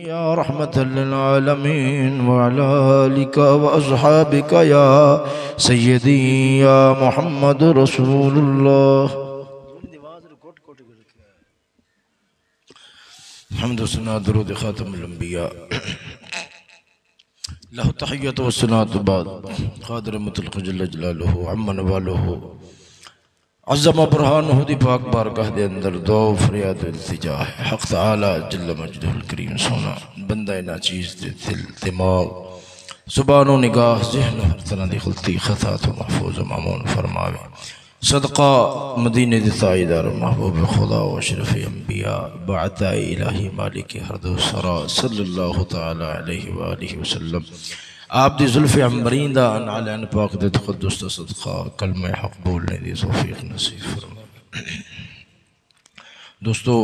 يا رحمة للعالمين وعلى آلك وأصحابك يا سيدي يا محمد رسول الله. الحمد والثناء درود خاتم الأنبياء له التحية والثناء بعد قادر مطلق جل جلاله عم نواله عظم برہانہ دی پاک بارگاہ دے اندر دعا فریاد و التجا ہے. حق تعالی جل مجدہ الکریم سونا بندہ ناچیز دے دل دماغ زبان و نگاہ ذہن و ہر طرح دی غلطی خطا تو محفوظ و معمون فرماوے. صدقہ مدینہ دی تائیدار محبوب خدا و اشرف انبیاء بعطاء الہی مالک حرد و سرا صلی اللہ تعالی علیہ وآلہ وسلم. آپ دی ظلف عمبرین دا انعالین پاک دے تقدس دا صدقہ کلمہ حق بولنے دی توفیق نصیب فرما. دوستو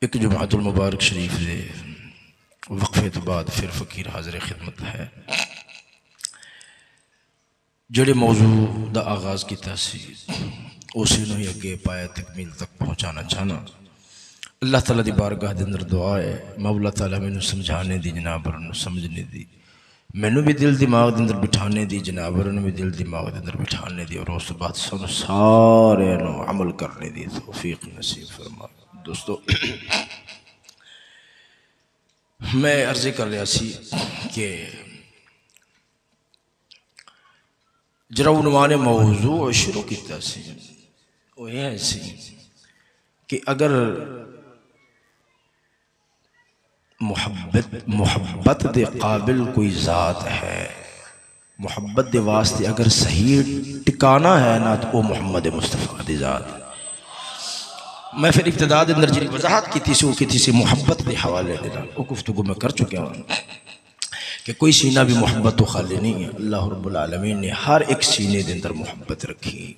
ایک جمعۃ المبارک شریف دے وقفے تو بعد پھر فقیر حاضر خدمت ہے. جڑے موضوع دا آغاز کی تحصیل اسی نو ہی اگے پایا تکمیل تک پہنچانا چاہنا. اللہ تعالیٰ دی بارگاہ دے اندر دعا ہے مولا تعالیٰ میں سمجھانے دی جناب اور سمجھنے دی میں بھی دل دماغ دے اندر بٹھانے دی جناب اور بھی دل دماغ دے اندر بٹھانے دی اور اس بعد سارے نو عمل کرنے دی توفیق نصیب فرما. دوستو میں عرض کر رہا سی کہ جرا عنوان موضوع شروع کیتا سی وہ یہ سی کہ اگر محبت دے قابل کوئی ذات ہے محبت دے واسطے اگر صحیح ٹکانا ہے نا تو وہ محمد مصطفیٰ دی ذات. میں پھر ابتدا دے اندر جنہی وضاحت کی تھی محبت دے حوالے دے وہ گفتگو میں کر چکے ہوں کہ کوئی سینہ بھی محبت تو خالی نہیں ہے. اللہ رب العالمین نے ہر ایک سینے دے اندر محبت رکھی.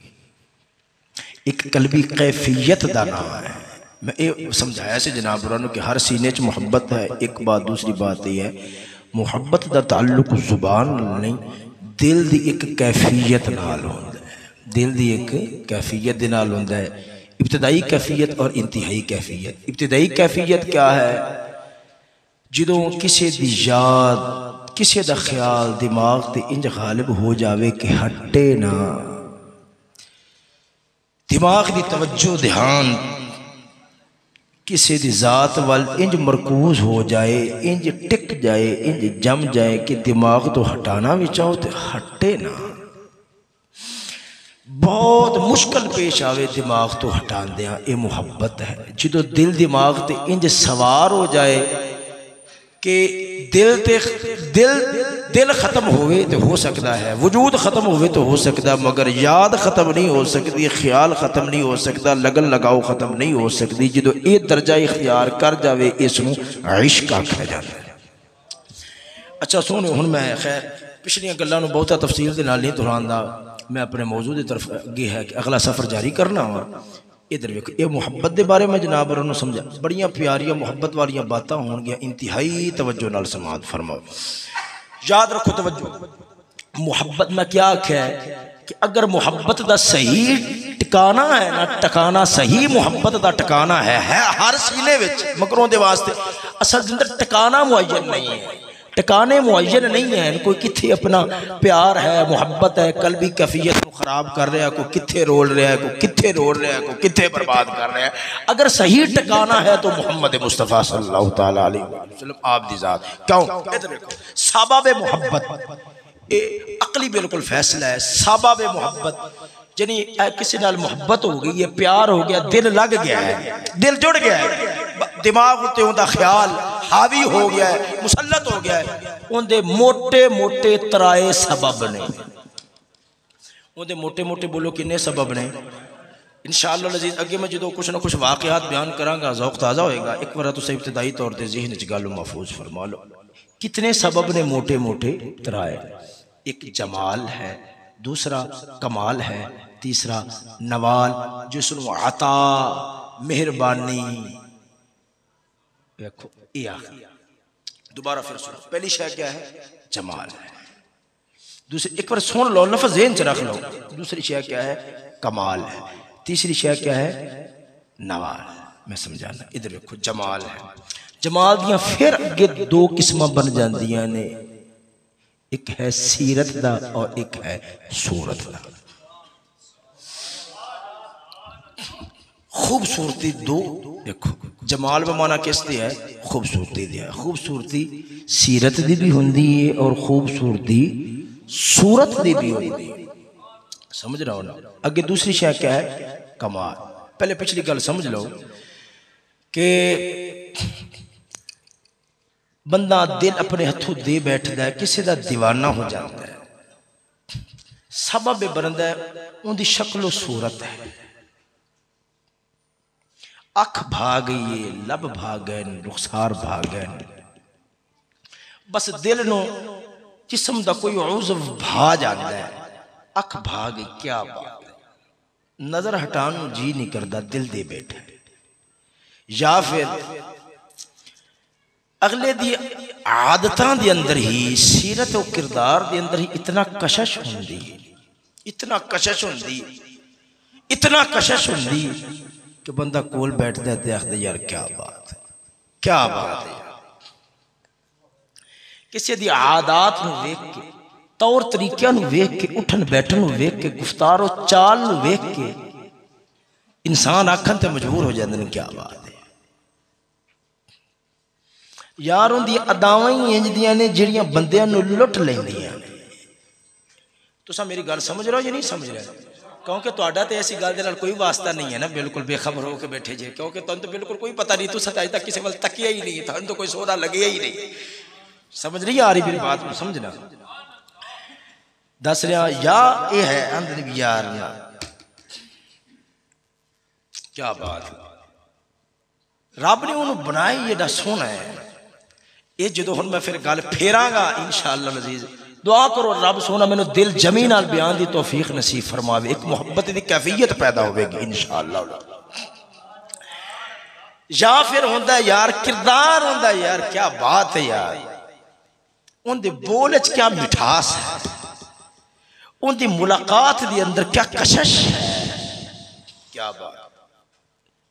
ایک قلبی کیفیت دا نام ہے. میں یہ سمجھایا سے جناب برانو کہ ہر سینے چ محبت ہے. ایک بات دوسری بات یہ ہے محبت دا تعلق زبان نہیں دل دی ایک کیفیت نال ہوندا ہے. دل دی ایک کیفیت دے نال ہوندا ہے. ابتدائی کیفیت اور انتہائی کیفیت. ابتدائی کیفیت کیا ہے جدوں کسی دی یاد کسی دا خیال دماغ تے انج غالب ہو جاوے کہ ہٹے نہ. دماغ دی توجہ دھیان کسی دی ذات وال انج مرکوز ہو جائے انج ٹک جائے انج جم جائے کہ دماغ تو ہٹانا بھی چاہو تے ہٹے نہ. بہت مشکل پیش آوے دماغ تو ہٹان دیا. اے محبت ہے. جدو دل دماغ تے انج سوار ہو جائے کہ دل ختم ہوئے تو ہو سکتا ہے وجود ختم ہوئے تو ہو سکتا مگر یاد ختم نہیں ہو سکتی خیال ختم نہیں ہو سکتا لگن لگاؤ ختم نہیں ہو سکتی. جدو اے درجہ اختیار کر جاوے اس نو عشق آکھا جاتا ہے. اچھا سونے ہن میں خیر پچھلیاں گلاں نو بہتا تفصیل دے نال نہیں دہراندا. میں اپنے موضوع دی طرف اگے ہے کہ اگلا سفر جاری کرنا ہوا. ادھر ویکھو یہ محبت دے بارے میں جناب اور انہوں سمجھا بڑیاں پیاریاں محبت والیاں باتاں ہون گیا. انتہائی توجہ نال سماعت فرماؤ. یاد رکھو توجہ. محبت میں کیا آکھیا ہے کہ اگر محبت دا صحیح ٹکانا ہے نا ٹکانا صحیح محبت دا ٹکانا ہے ہر سینے وچ مگروں دے واسطے اصل دے اندر ٹکانا معین نہیں ہے. ٹکانے معین نہیں ہیں، کوئی کتھے اپنا پیار ہے، محبت ہے، قلبی کیفیت کو خراب کر رہا ہے، کوئی کتھے رول رہا ہے، کوئی کتھے رول رہا ہے، کوئی کتھے برباد کر رہا ہے۔ اگر صحیح ٹکانا ہے تو محمد مصطفیٰ صلی اللہ تعالیٰ علیہ وسلم آپ دی ذات۔ کیوں؟ ادھر دیکھو، سبب محبت عقلی بالکل فیصلہ ہے۔ سبب محبت یعنی کسی نال محبت ہو گئی ہے، پیار ہو گیا، دل لگ گیا ہے، دل جڑ گیا ہے، دماغ ہوتے ہوں دا خیال حاوی ہو گیا ہے، مسلط ہو گیا ہے، ان دے موٹے موٹے ترائے سبب نے۔ ان دے موٹے موٹے بولو کنے سبب نے؟ انشاءاللہ العزیز اگے میں جدو کچھ نہ کچھ واقعات بیان کراں گا ذوق تازہ ہوئے گا۔ ایک بار تو سے ابتدائی طور تے ذہن وچ گل محفوظ فرما لو۔ کتنے سبب نے موٹے موٹے ترائے؟ ایک جمال ہے، دوسرا کمال ہے، تیسرا نوال، جسن عطا، مہربانی۔ دیکھو یہ آخری دوبارہ پھر سنو، پہلی شے کیا ہے؟ جمال ہے۔ دوسری ایک بار سن لو، لفظ ذہن چ رکھ لو۔ دوسری شے کیا ہے؟ کمال ہے۔ تیسری شے کیا ہے؟ نوال۔ میں سمجھانا، ادھر دیکھو، جمال ہے۔ جمال دیاں پھر اگے دو قسمہ بن جاندیاں نے، ایک ہے سیرت دا اور ایک ہے صورت دا۔ خوبصورتی دو، دیکھو جمال بمانا کس دی ہے؟ خوبصورتی دی ہے۔ خوبصورتی سیرت دی بھی ہوندی ہے اور خوبصورتی صورت دی بھی ہوندی ہے۔ سمجھ رہا ہو نا؟ اگے دوسری شے کیا ہے؟ کمال۔ پہلے پچھلی گل سمجھ لو کہ بندہ دل اپنے ہتھوں دے بیٹھدا ہے، کسی دا دیوانہ ہو جاتا ہے، سبب بندا ہے ان دی شکل و صورت ہے۔ اکھ بھاگ گئی، لب بھاگ گئے، رخسار بھاگ گئے، بس دل نو جسم دا کوئی عضو بھا جاتا ہے، اکھ بھاگ گئی، کیا بات ہے، نظر ہٹانو جی نہیں کردا، دل دے بیٹھے۔ یا پھر اگلے دی عادتاں دی اندر ہی، سیرت و کردار دی اندر ہی اتنا کشش ہوندی، اتنا کشش ہوندی، اتنا کشش ہوندی کہ بندہ کول بیٹھتا ہے دیکھتا ہے یار کیا بات ہے، کیا بات ہے۔ کسی دی عادات نو ویکھ کے، طور طریقہ نو ویکھ کے، اٹھن بیٹھن نو ویکھ کے، گفتار و چال نو ویکھ کے انسان آکھن تے مجبور ہو جاندے ہیں، کیا بات ہے یار۔ ان دی اداواں انج دیاں نے جڑیاں بندیاں نو لٹ لیندیاں۔ تساں میری گل سمجھ رہے ہو یا نہیں سمجھ رہے؟ کیونکہ تہاڈا تے ایسی گل دے نال کوئی واسطہ نہیں ہے نا، بالکل بے خبر ہو کے بیٹھے جے، کیونکہ تانوں تو بالکل کوئی پتہ نہیں، تساں اج تک کسی ول تکیا ہی نہیں، تانوں تو کوئی سودا لگیا ہی نہیں۔ سمجھ نہیں آ رہی میری بات کو؟ سمجھنا دس رہا یا اے ہے اندر یار نا، کیا بات ہے۔ رب نے انہوں بنائی ایڈا سونا ہے۔ یہ جدو ہن میں پھر گل پھیراں گا انشاءاللہ العزیز، دعا کرو رب سونا میں دل جمی نال بیان دی توفیق نصیب فرماوے، ایک محبت دی کیفیت پیدا ہوئے گی انشاءاللہ۔ یا پھر ہوندہ ہے یار کردار، ہوندہ ہے یار کیا بات ہے یار، ان دے بولچ کیا مٹھاس ہے، ان دی ملاقات دی اندر کیا کشش ہے، کیا بات،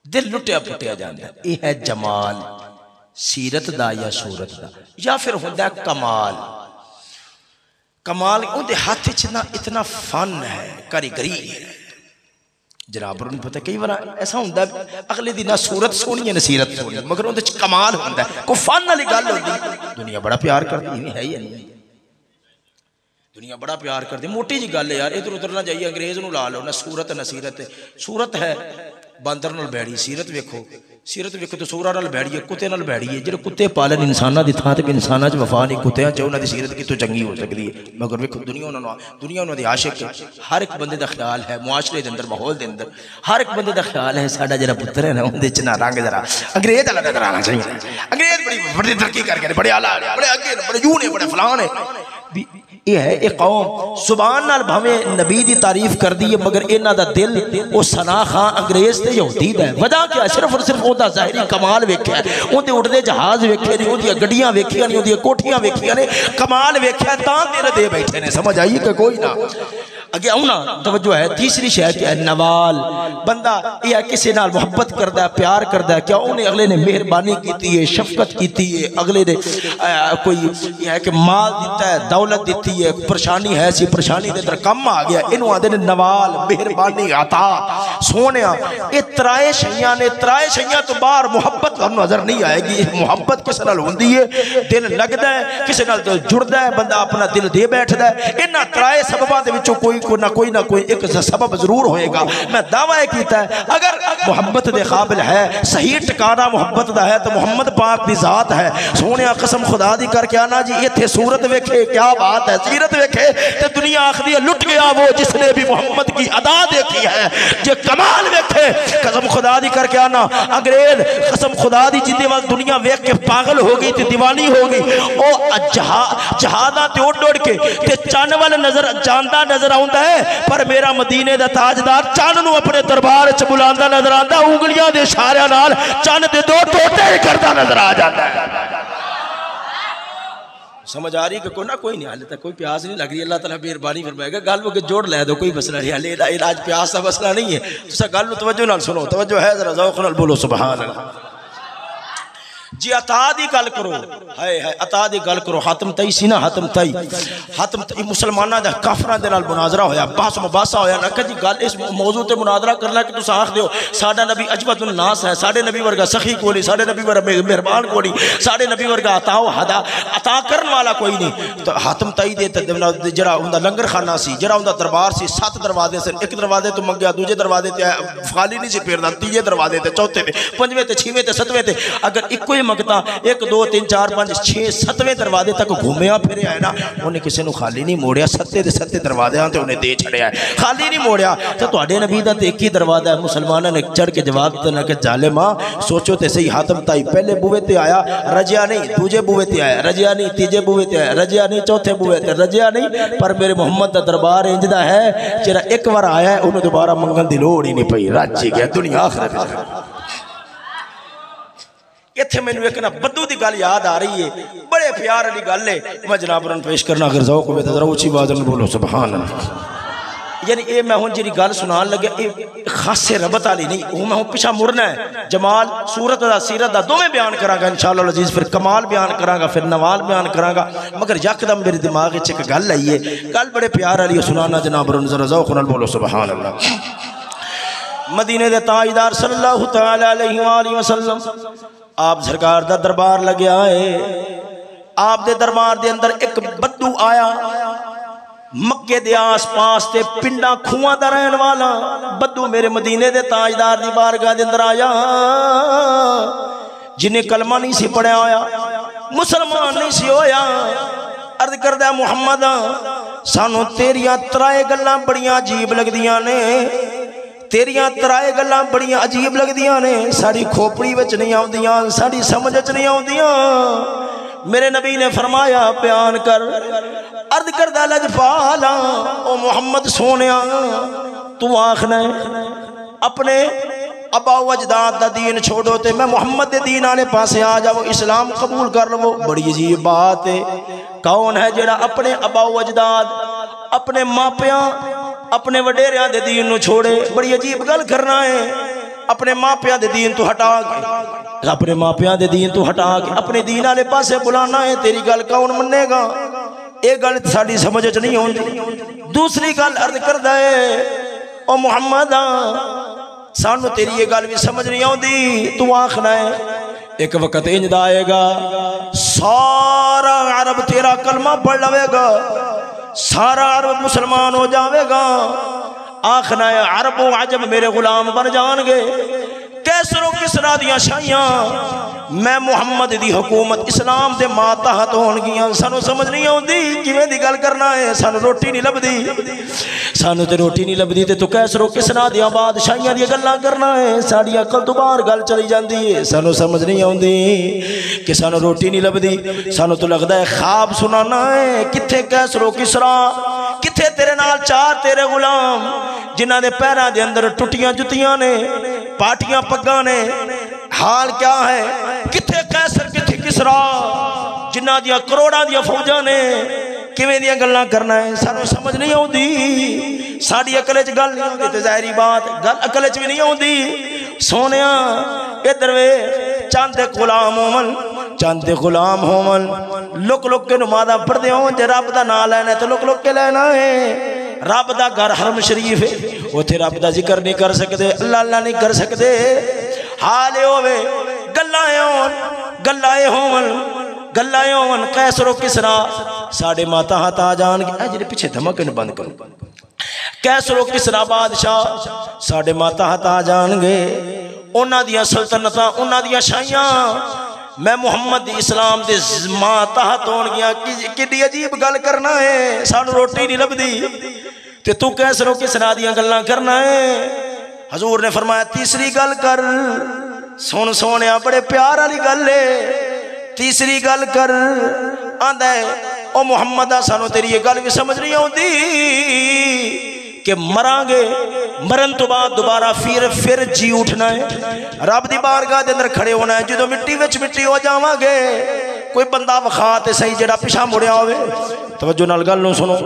دل لٹیا پھٹیا جاندہ ہے۔ یہ ہے جمال، سیرت دا یا صورت دا۔ یا پھر ہوندہ ہے کمال۔ کمال ان دے ہاتھ اتنا فن ہے، کاریگری ہے، جناب انہوں نے پتہ کئی بار ایسا ہوندہ ہے اگلے دی نہ صورت سونی ہے نہ سیرت سونی، مگر ان دے کمال ہوندہ ہے، کوئی فن والی گل ہوندی۔ دنیا بڑا پیار کرتی ہے یا نہیں؟ دنیا بڑا پیار کرتی، موٹی جی گل ہے یار، ادھر ادھر نہ جائیے، انگریز نو لا لو، نہ صورت نہ سیرت۔ صورت ہے باندر نال بیڑی، سیرت ویکھو، سیرت ویکھو تو سورا نال بیڑی ہے، کتے نال بیڑی ہے، جڑے کتے پالن انساناں دی تھاں تے انساناں چ وفا نہیں، کتےاں چ انہاں دی سیرت کتوں چنگی ہو سکدی ہے، مگر ویکھو دنیا انہاں دی عاشق ہے۔ ہر ایک بندے دا خیال ہے معاشرے دے اندر، ماحول دے اندر، ہر ایک بندے دا خیال ہے ساڈا جڑا پتر ہے نا اون دے چ نہ رنگ ذرا انگریز والا نظر آنا چاہیے۔ انگریز بڑی ترقی کر کے بڑے اعلیٰ بڑے اگے بڑے یوں نے بڑے فلاں نے۔ یہ ہے ایک قوم زبان نال بھاویں نبی دی تعریف کر دی ہے، مگر انہاں دا دل او ثنا خان انگریز تے یہودی دا ہے۔ وجہ کیا؟ صرف اور صرف اوندا ظاہری کمال ویکھیا ہے، اون دے اڑدے جہاز ویکھے نے، اون دی گڈیاں ویکھیاں نے، اون دی کوٹھیاں ویکھیاں نے، کمال ویکھیا تاں تیرے دے بیٹھے نے۔ سمجھ آئی کہ کوئی نہ؟ اگے آؤنا توجہ ہے تیسری شے کہ نوال بندہ یہ کسی نال محبت کردا ہے پیار کردا ہے کیا انہیں اگلے نے مہربانی کیتی ہے شفقت کیتی ہے اگلے نے کوئی یہ ہے کہ مال دیتا ہے دولت دیتی ہے پریشانی ہے سی پریشانی دے اندر کم آ گیا انہوں آدھے نے نوال مہربانی عطا سونیا یہ ترائے شیاں نے ترائے شیاں تو باہر محبت ہم نظر نہیں آئے گی محبت کس نال ہوندی ہے دل لگدا ہے کسی نال دل جڑدا ہے بندہ اپنا دل دے بیٹھدا ہے انہاں ترائے سبباں دے وچوں کوئی نہ کوئی ایک سبب ضرور ہوئے گا میں دعویٰ کیتا ہے اگر محبت دے قابل ہے صحیح ٹکانا محبت دا ہے تو محمد پاک دی ذات ہے سونیا قسم خدا دی کر کے آنا جی یہ تھے صورت ویکھے کیا بات ہے سیرت ویکھے تے دنیا آخری ہے لٹ گیا وہ جس نے بھی محمد کی ادا دیکھی ہے جو کمال ویکھے قسم خدا دی کر کے آنا انگریز قسم خدا دی جندے وقت دنیا ویکھ کے پاگل ہو گئی تے دیوانی ہو گئی او جہاداں تے اڑ کے تے چان وال نظر جاندا نظر آوندا ہے پر میرا مدینے دا تاجدار چان نو اپنے دربار وچ بلاندا نظر آندا انگلیاں دے اشاریاں نال چان دے دو ٹوٹے کردا نظر آ جاندا ہے سمجھ آ رہی کہ کوئی نہ کوئی نہیں حال تک کوئی پیاس نہیں لگ رہی اللہ تعالیٰ مہربانی فرمائے گا گل وہ کہ جوڑ لے دو کوئی مسئلہ نہیں حال علاج پیاس کا مسئلہ نہیں ہے تو گل توجہ نال سنو توجہ ہے ذرا ذوق نال بولو سبحان اللہ جی عطا دی گل کرو ہائے ہائے عطا دی گل کرو حاتم تائی سی نا حاتم تائی مسلمانہ دا کافراں دے نال مناظرہ ہویا بحث مباحثہ ہویا نہ کہ جی گل اس موضوع تے مناظرہ کرنا کہ تساں آکھ دیو ساڈا نبی اجود الناس ہے ساڈے نبی ورگا سخی کوئی نہیں ساڈے نبی ورگا مہربان کوئی نہیں ساڈے نبی ورگا عطا کرن والا کوئی نہیں تو حاتم تائی دے جڑا اوندا لنگر خانہ سی جڑا اوندا دربار سی 7 دروازے سے ایک دروازے تو منگیا دوسرے دروازے تے خالی نہیں سی پھردا تیجے دروازے تے چوتھے تے پنجویں تے چھویں تے ستویں تے اگر ایک مگتا 1 2 3 4 5 6 7ویں دروازے تک گھومیا پھریا ہے نا انہیں کسی نو خالی نہیں موڑیا 7 دروازے تے انہیں دے چھڑیا ہے خالی نہیں موڑیا تے تواڈے نبی دا تے ایک ہی دروازہ ہے مسلماناں نے چڑھ کے جواب دینا کہ ظالما سوچو تے صحیح حاتم تائی پہلے بوئے تے آیا رجیا نہیں دوجے بوئے تے آیا رجیا نہیں تیجے بوئے تے آیا رجیا نہیں چوتھے بوئے تے رجیا نہیں پر میرے محمد دا دربار انجدا ہے جڑا ایک بار آیا ہے انہوں دوبارہ منگن دی لوڑ ہی نہیں پئی رج گیا دنیا آخرت اتھے میں نے ایک نا بدو دی گل یاد آ رہی ہے بڑے پیار علی گل ہے میں جناب رن پیش کرنا اگر ذوق ہوئے تو ذرا اونچی آواز میں بولو سبحان اللہ یعنی اے میں ہوں جی گل سنان لگے اے خاصے ربط والی نہیں وہ میں ہوں پیچھا مڑنا ہے جمال صورت دا سیرت دا دو میں بیان کراں گا انشاءاللہ العزیز پھر کمال بیان کراں گا پھر نوال بیان کراں گا مگر یکدم میرے دماغ وچ ایک گل آئی ہے گل بڑے پیار والی سنانا جناب رن ذرا ذوق نال بولو سبحان اللہ مدینے دے تاجدار صلی اللہ تعالی علیہ وآلہ وسلم آپ سرکار دا دربار لگیا ہے آپ دے دربار دے اندر ایک بدو آیا مکے دے آس پاس تے پنڈا کھواں دا رہن والا بدو میرے مدینے دے تاجدار دی بارگاہ دے اندر آیا جنہیں کلمہ نہیں سی پڑھا آیا مسلمان نہیں سی ہویا عرض کردہ محمد سانو تیریاں ترائے گلاں بڑیاں عجیب لگ دیاں نے تیریاں ترائے گلاں بڑیاں عجیب لگ دیاں نے ساری کھوپڑی وچ نہیں آؤں دیاں ساری سمجھ وچ نہیں آؤں دیاں میرے نبی نے فرمایا بیان کر عرض کردہ لجپالا او محمد سونیا تو آخنا ہے اپنے ابا و اجداد دا دین چھوڑو تے میں محمد دے دین آنے پاسے آ جاؤ اسلام قبول کر لو بڑی عجیب بات ہے کون ہے جڑا اپنے ابا و اجداد اپنے ماپیاں اپنے وڈیریاں دے دین نو چھوڑے بڑی عجیب گل کرنا ہے اپنے ماپیاں دے دین تو ہٹا کے اپنے ماپیاں دے دین تو ہٹا کے اپنے دین آلے پاسے بلانا ہے تیری گل کون مننے گا ایک گل ساڑی سمجھت نہیں ہوندی دوسری گل عرض کردہ ہے او محمد سانو تیری یہ گل بھی سمجھ نہیں ہوندی تو آخنا ہے ایک وقت انج دا آئے گا سارا عرب تیرا کلمہ پڑھ لوے گا سارا عرب مسلمان ہو جاوے گا آخنا ہے عرب و عجم میرے غلام بن جان گے کیسر و کسرا دیاں شاہیاں میں محمد دی حکومت اسلام دے ماتحت ہون گیاں سانو سمجھ نہیں ہوندی کیویں دی گل کرنا ہے سانو روٹی نہیں لبدی سانو تے روٹی نہیں لبدی تے تو کیسر و کسرا دیاں بادشاہیاں دی گلاں کرنا ہے ساڈی عقل تو باہر گل چلی جاندی ہے سانو سمجھ نہیں ہوندی کہ سانو روٹی نہیں لبدی سانو تو لگدا ہے خواب سنانا ہے کتھے کیسر و کسرا کتھے تیرے نال چار تیرے غلام جنہاں دے پیراں دے اندر ٹٹیاں جتیاں نے پاٹیاں پگاں نے حال کیا ہے کتھے قیصر کتھے کسرا جنہاں دیاں کروڑاں دیاں فوجاں نے کیویں دیاں گلاں کرنا ہے سانو سمجھ نہیں آؤندی ساڈی عقل وچ گل نہیں آؤندی تے ظاہری بات گل عقل وچ بھی نہیں آؤندی سونیا ادھر ویکھ چاند غلام ہوون چاند غلام ہوون لک لک کے نمازاں پڑھدے ہون جے رب دا نام لینا ہے تے لک لک کے لینا ہے رب دا گھر حرم شریف ہے اوتھے رب دا ذکر نہیں کر سکدے اللہ اللہ نہیں کر سکدے حال ہوے گلاں ہون قیصر و کسرا ساڈے ماتا ہاتھ آ جان گے جڑے پیچھے دھماکے نوں بند کرو قیصر و کسرا بادشاہ ساڈے ماتا ہاتھ آ جان گے انہاں دیاں سلطنتاں انہاں دیاں شاہیاں میں محمد اسلام دے ماتا ہاتھ ہون گیا کڈی عجیب گل کرنا ہے سانو روٹی نہیں لبدی تے تو قیصر و کسرا دیاں گلاں کرنا ہے حضور نے فرمایا تیسری گل کر سن سونیا بڑے پیار والی گل ہے تیسری گل کر آندا ہے او محمد سانو تیری یہ گل بھی سمجھ نہیں آوندی کہ مران گے مرن تو بعد دوبارہ پھر جی اٹھنا ہے رب دی بارگاہ دے اندر کھڑے ہونا ہے جدو مٹی وچ مٹی ہو جاواں گے کوئی بندہ وکھا تے صحیح جڑا پیچھے مڑیا ہوئے توجہ نال گل نوں سنو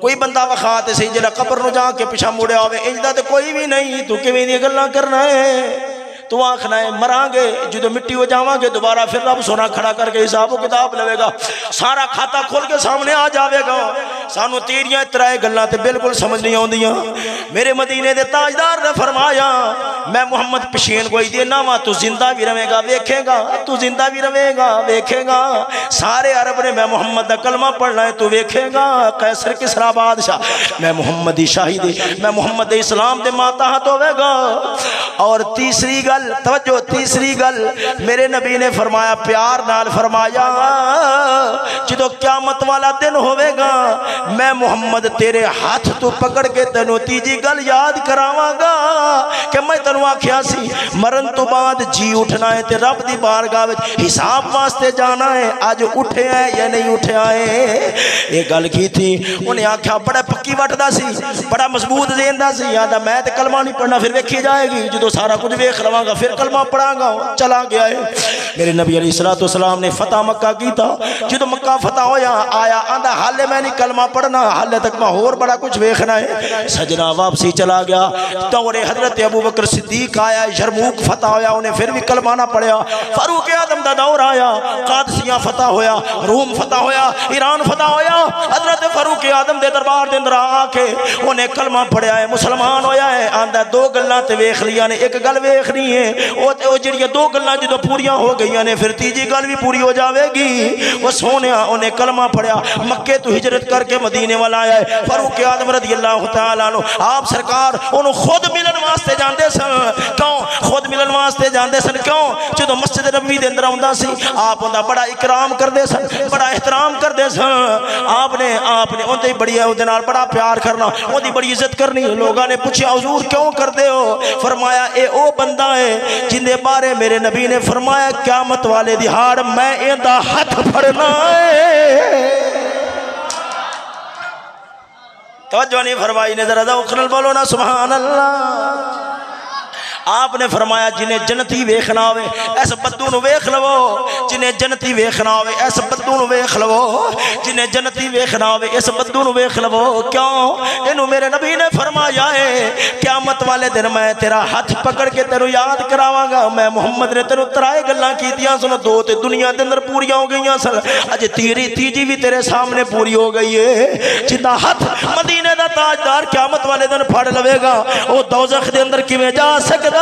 کوئی بندہ وکھا تے صحیح جڑا قبر نوں جا کے پیچھے مڑیا ہوئے انجدا تے کوئی بھی نہیں تو کیویں دی گلاں کرنا ہے تو آخنا ہے مران گے جدو مٹی ہو جاواں گے دوبارہ پھر رب سونا کھڑا کر کے حساب و کتاب لے گا سارا کھاتا کھول کے سامنے آ جاوے گا سانو تیریاں ترائے گلاں تے بالکل سمجھ نہیں آوندیاں میرے مدینے دے تاجدار نے فرمایا میں محمد پشین گوئی دینا وا تو زندہ بھی رہے گا ویکھے گا تو زندہ بھی رہے گا ویکھے گا سارے عرب نے میں محمد دا کلمہ پڑھنا ہے تو ویکھے گا قیصر کسرا بادشاہ میں محمد دی شاہی دے میں محمد اسلام دے ماتا ہاتھ ہوے گا اور تیسری گل توجہ تیسری گل میرے نبی نے فرمایا پیار نال فرمایا جدو قیامت والا دن ہوے گا میں محمد تیرے ہاتھ تو پکڑ کے تینوں تیجی گل یاد کراواں گا کہ میں تینوں آکھیا سی مرن تو بعد جی اٹھنا ہے تے رب دی بارگاہ وچ حساب واسطے جانا ہے اج اٹھے ہے یا نہیں اٹھے ہے یہ گل کی تھی انہیں آکھیا بڑا پکی وٹدا سی بڑا مضبوط ذہن دا سی آندا میں تے کلمہ نہیں پڑھنا پھر ویکھی جائے گی جدو سارا کچھ ویکھ لواں گا پھر کلمہ پڑھاں گا چلا گیا ہے میرے نبی علیہ السلام نے فتح مکہ کیتا جدو مکہ فتح ہویا آیا آندا حالے میں نہیں کلمہ پڑھنا حالے تک میں اور بڑا کچھ ویکھنا ہے سجنا واپسی چلا گیا دور حضرت ابو بکر صدیق آیا یرموک فتح ہویا انہیں پھر بھی کلمہ نہ پڑھیا فاروق اعظم دا دور آیا قادسیہ فتح ہویا روم فتح ہویا ایران فتح ہویا حضرت فاروق اعظم دے دربار دے اندر آ کے انہیں کلمہ پڑھیا ہے مسلمان ہویا ہے آندا دو گلاں تے ویکھ لیاں نے ایک گل ویکھنی ہے او جڑیاں دو گلاں جدوں پوریاں ہو گئیاں نے پھر تیجی گل بھی پوری ہو جاوے گی وہ سونیا انہیں کلمہ پڑھیا مکے تو ہجرت کر کے مدینے والا آیا ہے فاروق اعظم رضی اللہ تعالی عنہ آپ سرکار انہوں خود ملن واسطے جاندے سن کیوں خود ملن واسطے جاندے سن کیوں جدوں مسجد نبوی دے اندر آوندا سی آپ اوندا بڑا اکرام کردے سن بڑا احترام کردے سن آپ نے اوندا بڑی اودے نال بڑا پیار کرنا اودی بڑی عزت کرنی لوگاں نے پوچھا حضور کیوں کردے ہو فرمایا اے او بندہ ہے جن دے بارے میرے نبی نے فرمایا قیامت والے دہاڑ میں ایندا ہاتھ پھڑنا ہے توجہ نہیں فرمائی نے ذرا ذوق نال بولو نا سبحان اللہ آپ نے فرمایا جنہیں جنتی ویکھنا ہوئے ایسا بدو نو ویکھ لو جنہیں جنتی ویکھنا ہوئے ایسا بدو نو ویکھ لو جنہیں جنتی ویکھنا ہوئے ایسا بدو نو ویکھ لو کیوں انہوں میرے نبی نے فرمایا ہے قیامت والے دن میں تیرا ہاتھ پکڑ کے تیرو یاد کراواں گا میں محمد نے تیرو ترائے گلاں کیتیاں سن دو تے دنیا دے اندر پوریاں ہو گئیاں سن اج تیجی بھی تیرے سامنے پوری ہو گئی ہے جدا ہاتھ مدینے دا تاجدار قیامت والے دن پھڑ لوے گا او دوزخ دے اندر کیویں جا سکدا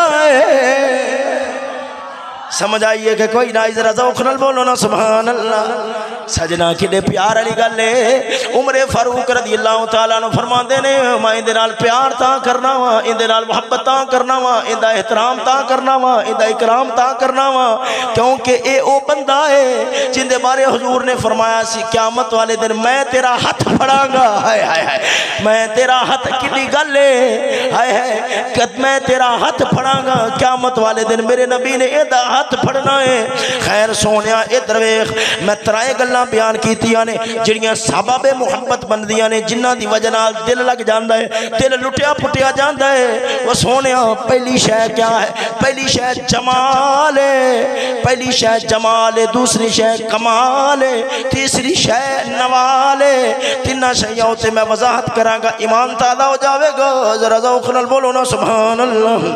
سمجھ آئیے کہ کوئی نہ ذرا ذوق نال بولو نا سبحان اللہ سجنا کڈے پیار والی گل ہے عمر فاروق رضی اللہ تعالیٰ عنہ فرماندے نے میں اندے نال پیار تاں کرنا وا اندے نال محبت تاں کرنا وا ایندا احترام تاں کرنا وا ایندا اکرام تاں کرنا وا کیونکہ اے او بندہ ہے جن دے بارے حضور نے فرمایا سی قیامت والے دن میں تیرا ہاتھ پھڑاں گا ہائے ہائے ہائے میں تیرا ہاتھ کڈی گل ہے ہائے ہائے کہ میں تیرا ہاتھ پھڑاں گا قیامت والے دن میرے نبی نے ایندا ہاتھ پھڑنا ہے۔ خیر سونیا ادھر ویکھ میں ترائے گلاں بیان کیتیاں نے جڑیاں سبب محبت بندیاں نے جنہاں دی وجہ نال دل لگ جاندا ہے، دل لٹیا پھٹیا جاندا ہے۔ وہ سونیا پہلی شے کیا ہے؟ پہلی شے جمال ہے، پہلی شے جمال ہے، دوسری شے کمال ہے، تیسری شے نوال ہے۔ تیناں شیاں تے میں وضاحت کراں گا، ایمان تازہ ہو جاوے گا۔ ذرا ذوق نال بولو نا سبحان اللہ۔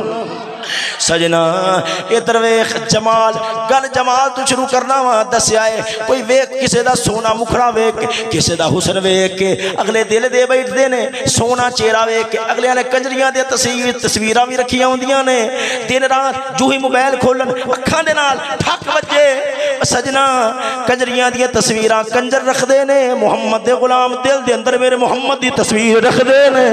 سجنا ادھر ویکھ جمال گل جمال تو شروع کرنا وا دسیا ہے کوئی ویکھ کسے دا سونا مکھڑا ویکھ کسے دا حسن ویکھ کے اگلے دل دے بیٹھدے نے، سونا چہرہ ویکھ کے اگلے نے کنجریاں دے تصویراں بھی رکھیاں ہوندیاں نے، دن رات جو ہی موبائل کھولن اکھاں دے نال ٹھک وجے سجنا کنجریاں دی تصویراں کنجر رکھ دے نے، محمد دے غلام دل دے اندر میرے محمد دی تصویر رکھ دے نے۔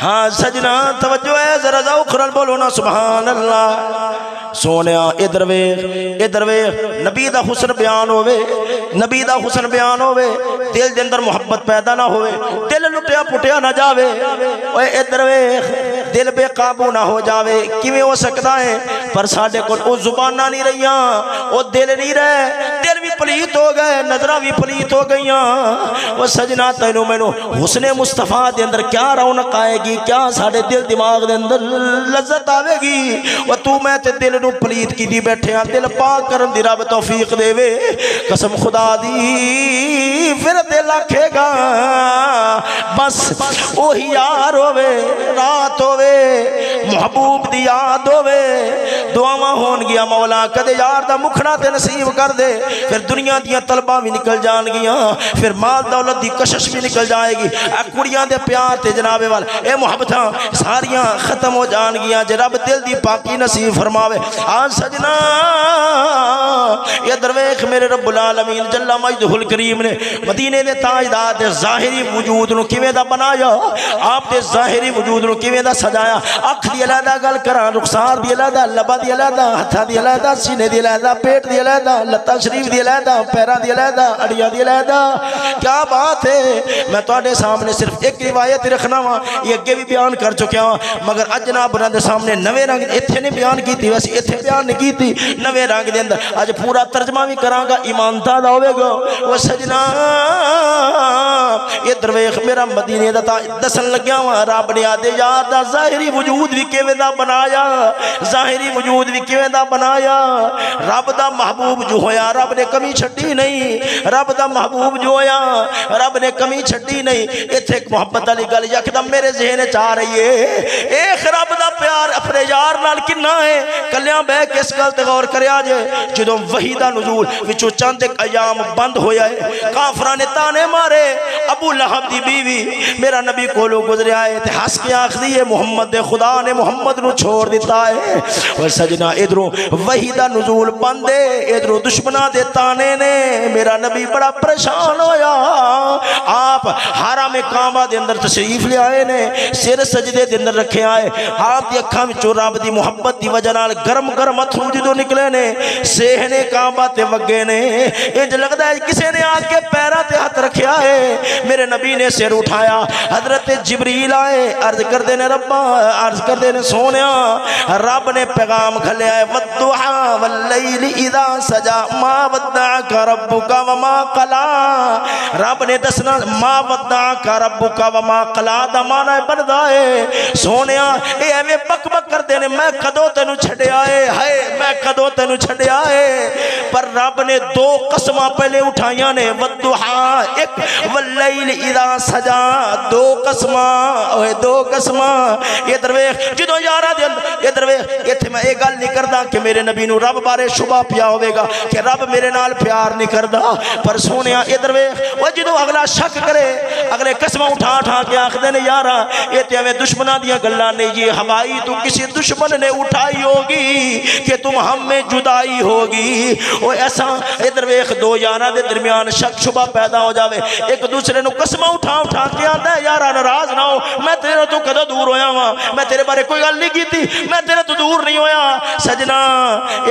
ہاں سجنا توجہ ہے، ذرا ذوق نال بولو نا سبحان اللہ۔ سونیا ادھر ویکھ نبی دا حسن بیان ہوئے، نبی دا حسن بیان ہوئے، دل دے اندر محبت پیدا نہ ہوئے، دل لٹیا پٹیا نہ جاوے، اوے ادھر ویکھ دل بے قابو نہ ہو جاوے، کیویں ہو سکتا ہے؟ پر ساڈے کول او زباناں نہیں رہیاں، او دل نہیں رہے، دل بھی پلیت ہو گئے، نظراں بھی پلیت ہو گئیاں۔ او سجنا تینوں مینوں حسن مصطفیٰ دے اندر کیا رونق آئے گی، کیا ساڈے دل دماغ دے اندر لذت آوے گی؟ او تو میں تے دل نو پلیت کی دی بیٹھے ہیں، دل پاک کرن دی رب توفیق دے وے، قسم خدا دی پھر دل آکھے گا بس اوہی یار ہووے، رات ہووے، محبوب دی یاد ہووے، دعاواں ہون گیا مولا کدے یار دا مکھڑا تے نصیب کر دے، پھر دنیا دیاں طلباں بھی نکل جان گیاں، پھر مال دولت دی کشش بھی نکل جائے گی، اے کڑیاں دے پیار تے جناب وال اے محبتاں ساریاں ختم ہو جان گیاں جے رب دل دی پاکی نصیب فرماوے۔ آج سجنا یہ درویخ میرے رب العالمین جل مجدہ الکریم نے مدینے دے تاجدار دے ظاہری وجود نو کیویں دا بنایا، آپ دے ظاہری وجود نو کیویں دا سجایا، اکھ دی علیحدہ گل کراں، رخسار دی علیحدہ، لبا دی علیحدہ، ہتھاں دی علیحدہ، سینے دی علیحدہ، پیٹ دی علیحدہ، لتاں شریف دی علیحدہ، پیراں دی علیحدہ، اڑیاں دی علیحدہ، کیا بات ہے۔ میں تواڈے سامنے صرف ایک روایت رکھنا وا، یہ اگے بھی بیان کر چکیا ہوں، مگر اج جناب دے سامنے نویں رنگ ایتھے نہیں بیان کیتی، ویسے ایتھے بیان نہیں کیتی، نویں رنگ دے اندر اج پورا ترجمہ بھی کراں گا، ایمان تازہ ہوے گا۔ او سجنا یہ درویش میرا مدینے دا دسن لگیا وا، رب نے آدے یار دا ظاہری وجود بھی کیویں دا بنایا، ظاہری وجود بھی کیویں دا بنایا، رب دا محبوب جو ہویا رب نے کمی چھڈی نہیں، رب دا محبوب جو ہویا رب نے کمی چھڈی نہیں۔ ایتھے ایک محبت والی گل یکدم میرے ذہن چ آ رہی ہے، ایک رب دا پیار اپنے یار نال کنا ہے، کلیاں بہ کے اس گل تے غور کریا جے، جدوں وحی دا نزول وچوں چند ایک ایام بند ہویا ہے، کافراں نے تانے مارے، ابو لہب دی بیوی میرا نبی کولوں گزریا ہے تے ہس کے آکھدی ہے محمد دے خدا نے محمد نو چھوڑ دیتا ہے۔ او سجنا ادھروں وحی دا نزول بند ہے، ادھروں دشمناں دے تانے نے، میرا نبی بڑا پریشان ہویا، آپ حرم کعبہ دے اندر تشریف لے آئے نے، سر سجدے دے اندر رکھے آئے، آپ دی اکھاں وچوں رب دی محبت دی وجہ نال گرم گرم اتھرو جدوں نکلے نے، سہنے کعبہ تے وگے نے، انج لگدا ہے کسے نے آ کے پیراں تے ہاتھ رکھیا ہے۔ میرے نبی نے سر اٹھایا، حضرت جبریل آئے، عرض کردے نے ربا، عرض کردے نے سونیا، رب نے پیغام گھلیا ہے، والضحی واللیل اذا سجا ما ودعک ربک وما قلا، رب نے دسنا ما ودعک ربک وما قلا دا معنی بندا ہے سونیا اے ایویں بک بک کردے نے میں کدوں تینوں چھڈیا ہے، ہائے میں کدوں تینوں چھڈیا ہے، پر رب نے دو قسماں پہلے اٹھائیاں نے، والضحی ایک، واللیل اذا سجا دو قسماں، اوے دو قسماں۔ یہ درویش جدوں یاراں دے اندر یہ درویش ایتھے میں یہ گل نہیں کردا کہ میرے نبی نو رب بارے شبہ پیا ہوے گا کہ رب میرے نال پیار نہیں کردا، پر سونیا یہ درویش او جدوں اگلا شک کرے، اگلے قسماں اٹھا اٹھا کے آکھدے نے یاراں یہ تے ایویں دشمناں دیاں گلاں نہیں، یہ ہوائی تو کسی دشمن نے اٹھائی ہوگی کہ تم ہم میں جدائی ہوگی۔ او ایسا ادھر ویکھ دو یاراں دے درمیان شک شبہ پیدا ہو جاوے، جاوے ایک دوسرے نو قسم اٹھا اٹھا کے آندا ہے یارا ناراض نہ ہو میں تیرے تو کدوں دور ہویا ہاں میں تیرے بارے کوئی گل نہیں کیتی میں تیرے تو دور نہیں ہویا سجنا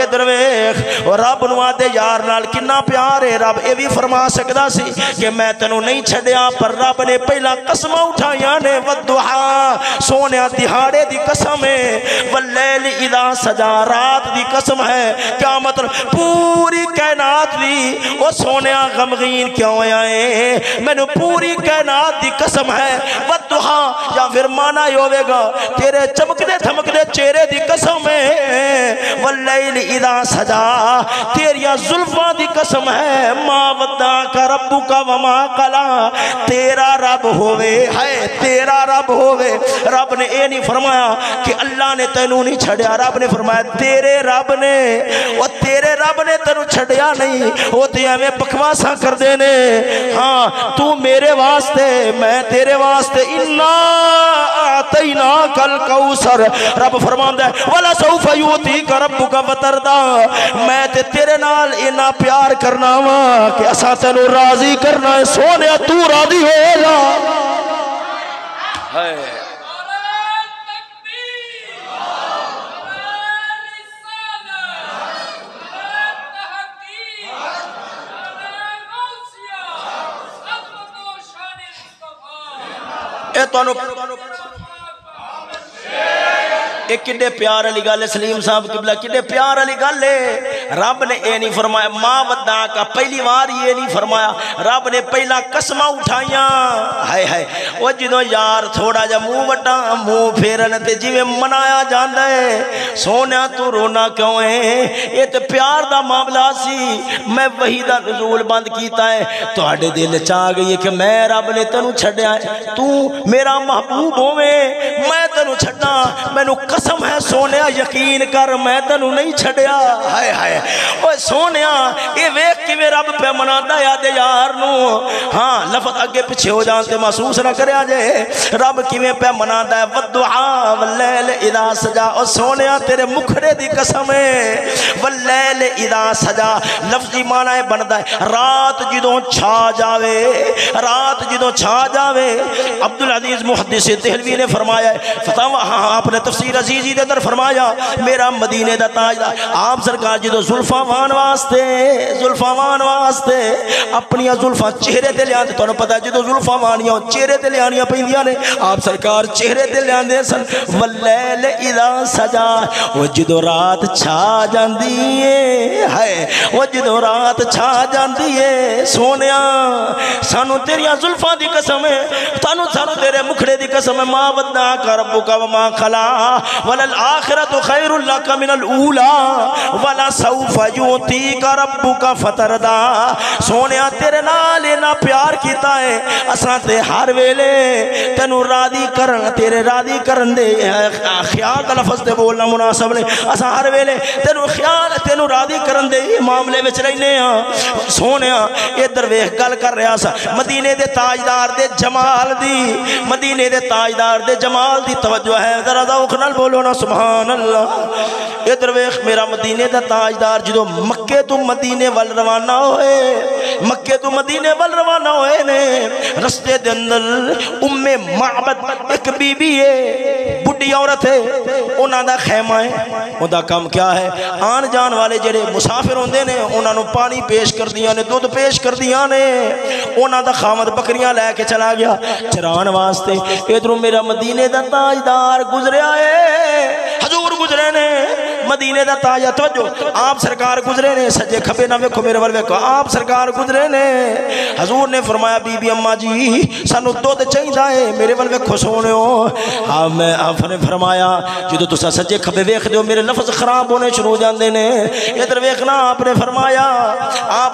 ادھر ویکھ رب نو آدے یار نال کنا پیار ہے رب اے بھی فرما سکدا سی کہ میں تینوں نہیں چھڈیا پر رب نے پہلا قسم اٹھائیاں نے والضحا سونیا دہاڑے دی قسم ہے واللیل اذا سجا رات دی قسم ہے کیا مطلب پوری کائنات دی او سونیا غمگین کیوں ہویا ہے میں نے پوری کائنات دی قسم ہے والضحا یا پھر معنی یہ ہوے گا تیرے چمکدے دھمکدے چہرے دی قسم ہے واللیل اذا سجا تیریاں زلفاں دی قسم ہے ما ودعک ربک وما قلا تیرا رب ہووے ہے تیرا رب ہووے رب نے اے نہیں فرمایا کہ اللہ نے تینوں نہیں چھڑیا رب نے فرمایا تیرے رب نے وہ تیرے رب نے تینوں چھڑیا نہیں وہ تے ایویں بکواساں کر دینے ہاں تو میرے واسطے میں تیرے واسطے انا اعطیناک الکوثر رب فرماندا ہے ولا سوف یعطیک ربک فترضا میں تے تیرے نال اینا پیار کرنا وا کہ اساں تینوں راضی کرنا ہے سونیا تو راضی ہو جا ہے اے تو ایک کڈے پیار علی گل ہے سلیم صاحب قبلہ کڈے پیار علی گل ہے رب نے اے نہیں فرمایا ما ودعک پہلی بار یہ نہیں فرمایا رب نے پہلا قسمہ اٹھائیاں ہائے ہائے وہ جدوں یار تھوڑا جا منہ وٹا منہ پھیرن تے جویں منایا جاندا ہے سونیا تو رونا کیوں ہے یہ تے پیار دا معاملہ سی میں وحی دا نزول بند کیتا ہے تواڈے دل چ آ گئی ہے کہ میں رب نے تینوں چھڈیا ہے تو میرا محبوب ہووے میں تینوں چھڈا مینوں قسم ہے سونیا یقین کر میں تینوں نہیں چھڈیا ہائے ہائے اوے سونیا اے ویکھ کیویں رب پہ منادا یاد یار نو ہاں لفظ اگے پیچھے ہو جان تے محسوس نہ کریا جے رب کیویں پہ منادا ہے والضحا واللیل اذا سجا او سونیا تیرے مکھڑے دی قسم ہے واللیل اذا سجا لفظی معنی بندا ہے رات جدوں چھا جاوے رات جدوں چھا جاوے عبدالعزیز محدث دہلوی نے فرمایا ہے فتاوی آپ نے تفسیر عزیزی دے در فرمایا میرا مدینے دا تاجدار آپ سرکار جدو زلفاوان واسطے اپنی زلفاں چہرے تے لیاندے تو پتہ جدو زلفاوانیاں چہرے تے لیانیاں پیندیاں نے آپ سرکار چہرے تے لیاندے سن واللیل اذا سجا وہ جدو رات چھا جاندی ہے وہ جدو رات چھا جاندی ہے سونیا سانو تیریاں زلفاں دی قسم ہے سانو تیرے مکھڑے دی قسم ہے ما ودعک ربک وما قلا وللآخرۃ خیر لک من الاولی ولسوف یعطیک ربک فترضا سونیا تیرے نال اینا پیار کیتا ہے اساں تے ہر ویلے تینوں راضی کرن تیرے راضی کرن دے خیال دا لفظ تے بولنا مناسب نہیں اساں ہر ویلے تینوں راضی کرن دے معاملے وچ رہنے ہاں سونیا ادھر ویکھ گل کر رہا سا مدینے دے تاجدار دے جمال دی مدینے دے تاجدار دے جمال دی توجہ ہے ذرا ذوق نال بولو نا سبحان اللہ ادھر ویکھ میرا مدینے دا تاجدار جدو مکے تو مدینے وال روانہ ہوئے مکے تو مدینے وال روانہ ہوئے نے رستے دے اندر ام معبد ایک بی بی ہے بڈھی عورت ہے انہاں دا خیمہ ہے انہاں دا کام کیا ہے آن جان والے جڑے مسافر ہوندے نے انہاں نو پانی پیش کر دیاں نے دودھ پیش کر دیاں نے انہاں دا خامد بکریاں لے کے چلا گیا چران واسطے ادھروں میرا مدینے دا تاجدار گزریا ہے حضور گزرے نے مدینے دا تاجدار توجہ آپ سرکار گزرے نے سجے کھبے نہ ویکھو میرے ول ویکھو آپ سرکار گزرے نے حضور نے فرمایا بی بی اماں جی سانو دودھ چاہیدا ہے میرے ول ویکھو سونےو ہاں میں آپ نے فرمایا جدوں تساں سجے کھبے ویکھ دیو میرے لفظ خراب ہونے شروع ہو جاندے نے ادھر ویکھنا آپ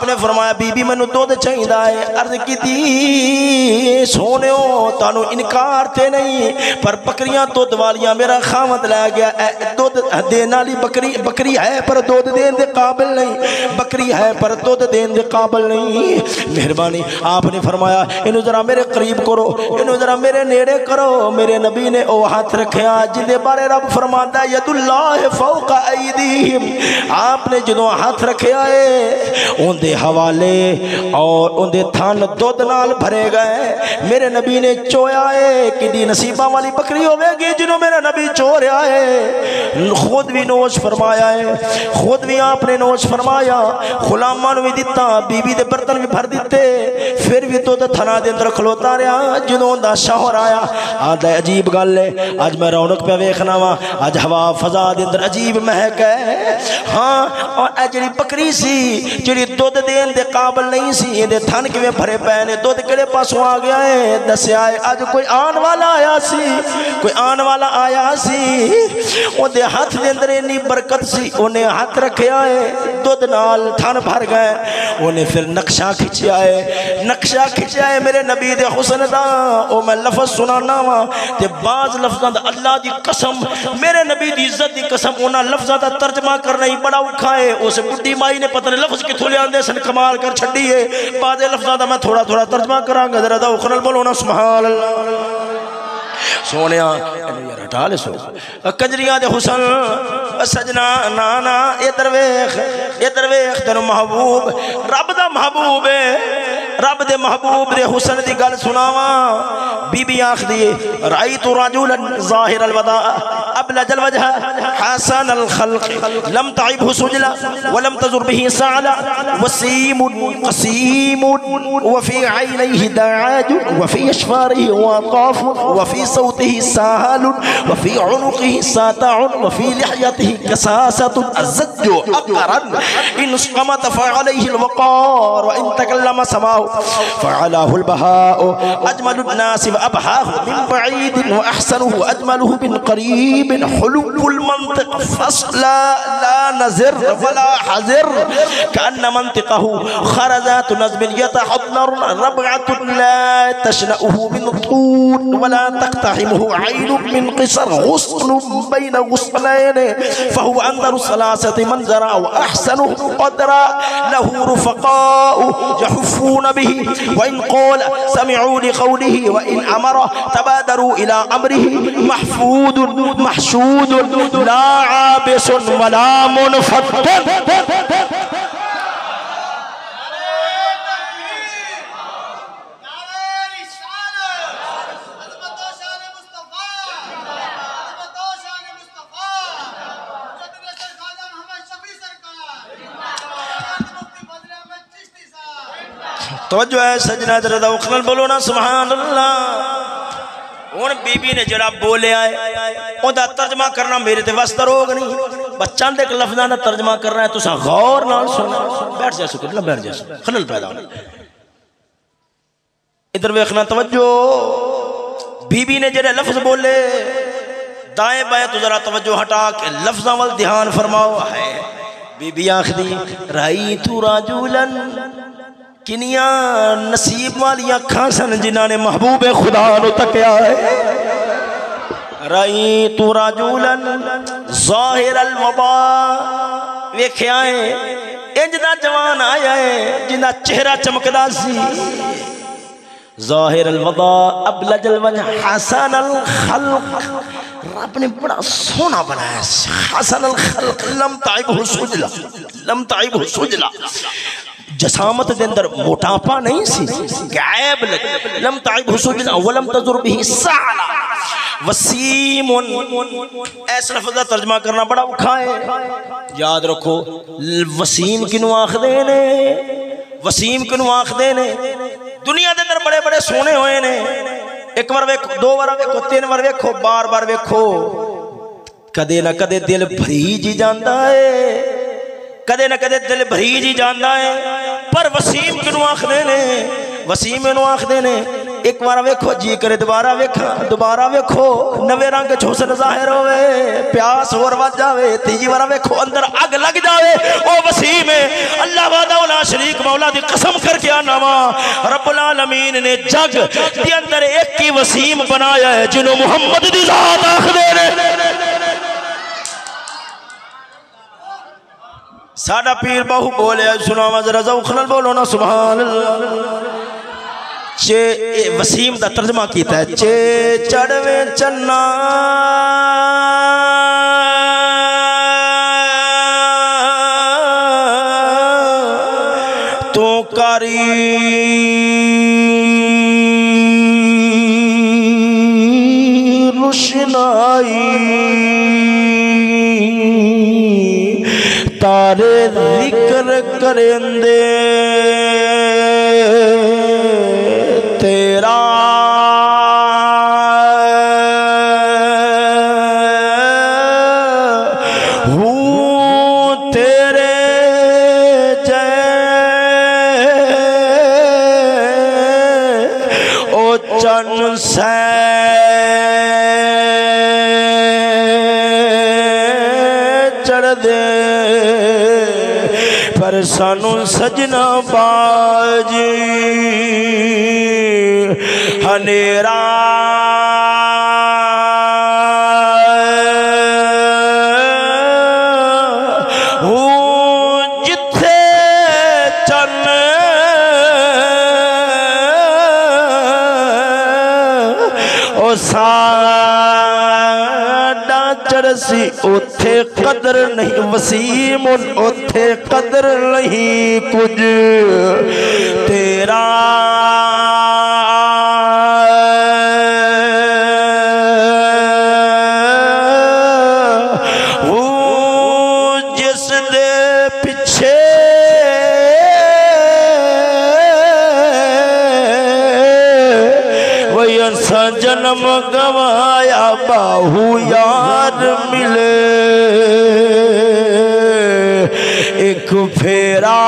نے فرمایا بی بی مینوں دودھ چاہیدا ہے عرض کیتی سونےو تانوں انکار تے نہیں پر بکریاں دودھ والیاں میرا خاوند لے گیا دودھ دین والی بکری ہے پر دودھ دین دے قابل نہیں، بکری ہے پر دودھ دین دے قابل نہیں۔ مہربانی آپ نے فرمایا انہوں ذرا میرے قریب کرو، انہوں ذرا میرے نیڑے کرو۔ میرے نبی نے او ہاتھ رکھیا جن دے بارے رب فرماتا ہے ید اللہ فوق ایدیہم، آپ نے جدوں ہاتھ رکھیا ہے ان دے حوالے اور ان دے تھان دودھ نال بھرے گئے۔ میرے نبی نے چویا ہے، کدی نصیبہ والی بکری ہوے گی جنہوں میرا نبی چو رہا ہے۔ خود بھی نوش فرمایا ہے، خود بھی آپ نے نوش فرمایا، غلاماں نوں بھی دتا، بی بی دے برتن بھی بھر دیتے، پھر بھی تو تھنا دے اندر کھلوتا رہا۔ جدوں دا شوہر آیا آدھا عجیب گل ہے، اج میں رونق پہ ویکھنا وا، اج ہوا فضا دے اندر عجیب مہک ہے۔ ہاں اور اے جڑی بکری سی جڑی دودھ دین دے قابل نہیں سی، یہ دے تھن کیویں بھرے پے نے، دودھ کیڑے پاسوں آ گیا ہے؟ دسیا ہے اج کوئی آن والا آیا سی، کوئی آن والا آیا سی، او دے ہاتھ دے اندر اتنی برکت سی، انہیں ہاتھ رکھیا ہے دودھ نال تھن بھر گئے۔ انہیں پھر نقشہ کھچیا ہے، نقشہ کھچیا ہے میرے نبی دے حسن دا، او میں لفظ سنانا وا تے بعض لفظاں دا اللہ دی قسم، میرے نبی دی عزت دی قسم، انہاں لفظاں دا ترجمہ کرنا ہی بڑا اوکھا ہے۔ اس بڈھی مائی نے پتہ نہیں لفظ کتھوں لے آندے سن، کمال کر چھڈی ہے۔ بعض لفظاں دا میں تھوڑا تھوڑا ترجمہ کراں گا، ذرا ذوق نال بولو نا سبحان اللہ۔ سونیا ہٹا لے سو کنجریاں دے حسن سجنا نانا ادھر ویکھ تینوں محبوب رب دا محبوب ہے، رب دے محبوب دے حسن دی گل سناواں۔ بی بی آخدی رأیت رجلا ظاہر الوداع ابلج الوجہ حسن الخلق لم تعبه سجلا ولم تزر به سعلا وسیم قسیم وفي عينيه دعاج وفي اشفاره وقاف وفي صوته ساهل وفي عنقه ساتع وفي لحيته كساسة الزج أقرن إن اسقمت فعليه الوقار وإن تكلم سماه فعلاه البهاء أجمل الناس وأبهاه من بعيد وأحسنه أجمله من قريب حلو المنطق فصلا لا نزر ولا حزر كأن منطقه خرزات نزب يتحضر ربعة لا تشنأه من طول ولا تقتحمه عين من قصر غصن بين غصنين فهو أنظر الثلاثة منظرا وأحسنه قدرا له رفقاء يحفون به وإن قال سمعوا لقوله وإن أمر تبادروا إلى أمره محفوظ محشود لا عابس ولا منفتن۔ توجہ ہے سجنہ در ذوق نال بولو نا سبحان اللہ۔ ہن بی بی نے جڑا بولیا ہے اون دا ترجمہ کرنا میرے تے واسطہ روگ نہیں، بچاں دے لفظاں دا ترجمہ کرنا ہے، تساں غور نال سننا۔ بیٹھ جا سکتے بیٹھ جا سکتے خلل پیدا ہونا۔ ادھر ویکھنا توجہ، بی بی نے جڑے لفظ بولے دائیں بائیں تو ذرا توجہ ہٹا کے لفظاں وال دھیان فرماؤ۔ ہے بی بی آخدی رأیت رجلا، کنیاں نصیب والی اکھاں سن جنہاں نے محبوب خدا نو تکیا ہے۔ رأیت رجلا ظاہر الوضاء، ویکھیا ہے انج دا جوان آیا ہے جنہ چہرہ چمکدا سی، ظاہر الوضاء ابلج الوجہ حسن الخلق، رب نے بڑا سونا بنایا، حسن الخلق لم تعبہ سجلا، لم تعبہ سجلا، جسامت دے اندر موٹاپا نہیں سی، غائب لگ لم تعبہ سجلا ولم تزر به سعلا وسیم۔ ایسا لفظ دا ترجمہ کرنا بڑا اوکھا ہے، یاد رکھو وسیم کنو آخدے نے، وسیم کنو آخدے نے، دنیا دے اندر بڑے بڑے سونے ہوئے نے، ایک بار ویکھو، دو بار ویکھو، تین بار ویکھو، بار بار ویکھو، کدے نہ کدے دل بھری جی جاندا ہے، کدے نہ کدے دل بھری جی جاندا ہے، پر وسیم کنو آخدے نے، وسیم کنو آخدے نے، ایک بار ویکھو جی کرے دوبارہ ویکھا، دوبارہ ویکھو، نوے رنگ حسن ظاہر ہوئے، پیاس اور وجھ جاوے، تیجی بار ویکھو اندر اگ لگ جاوے، او وسیم ہے۔ اللہ وحدہ لا شریک مولا دی قسم کر کے آنا ماں رب العالمین نے جگ دی اندر ایک کی وسیم بنایا ہے جنہوں محمد دی ذات آخدے نے۔ ساڈا پیر بہو بولے سناوا ذرا ذوق نال بولو نا سبحان اللہ چے وسیم دا ترجمہ کیتا ہے چے چڑھویں چنا تو کاری روشنائی تارے ذکر کرندے تیرا ہوں تیرے جے او چن سے چڑھ دے پر سانو سجنا باجی ہنیرا ہوں جتھے چن او ساڈا چرسی اتھے قدر نہیں وسیم اتھے قدر نہیں کچھ تیرا جس دے پیچھے وہی انسا جنم گوایا باہو یار ملے ایک پھیرا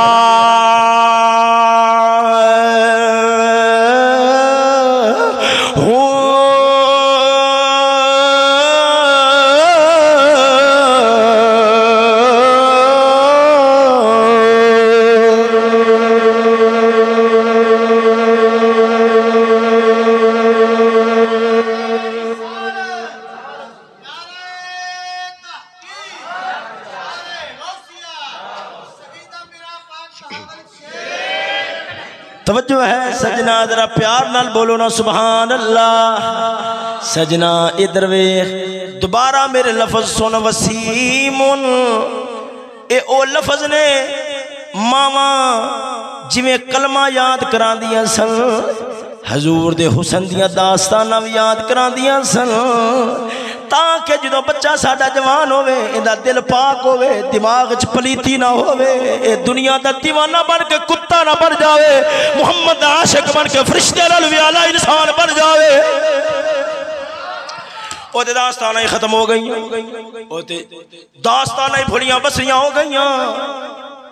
توجہ ہے سجنا ذرا پیار نال بولو نا سبحان اللہ سجنا ادھر ویکھ دوبارہ میرے لفظ سن وسیمن اے او لفظ نے ماما جویں کلمہ یاد کران دیا سن حضور دے حسن دیا داستاناں یاد کران دیا سن تاکہ جدو بچہ ساڈا جوان ہوئے اندہ دل پاک ہوئے دماغ چ پلیتی نہ ہوئے اے دنیا دا دیوانہ بن کے کتا نہ بن جاوے محمد عاشق بن کے فرشتے للوی اعلی انسان بن جاوے او تے داستانہ ہی ختم ہو گئیاں او تے داستانہ ہی بھڑیاں بسریاں ہو گئیاں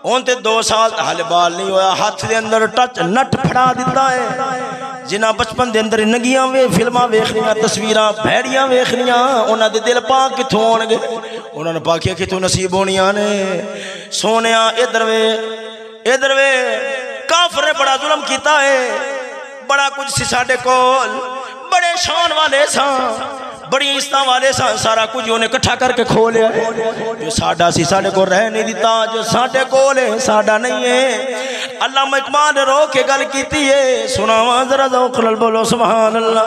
ان تے 2 سال حال بال نہیں ہویا ہاتھ دے اندر ٹچ نٹ پھڑا دیتا ہے جنہ بچپن دے اندر نگیاں وے فلماں ویکھنیاں تصویراں بھیڑیاں ویکھنیاں انہاں دے دل پاک کتھوں ہون گے انہاں نے پاکیاں کتھوں نصیب ہونیاں نے سونیا ادھر وے کافر نے بڑا ظلم کیتا ہے بڑا کچھ سی ساڈے کول بڑے شان والے سان بڑی عزتاں والے سان سارا کچھ انہیں اکٹھا کر کے کھو لیا جو ساڈا سی ساڈے کو رہ نہیں دیتا جو ساڈے کول ہے ساڈا نہیں ہے علامہ اقبال نے رو کے گل کیتی ہے سناواں ذرا ذوق نال بولو سبحان اللہ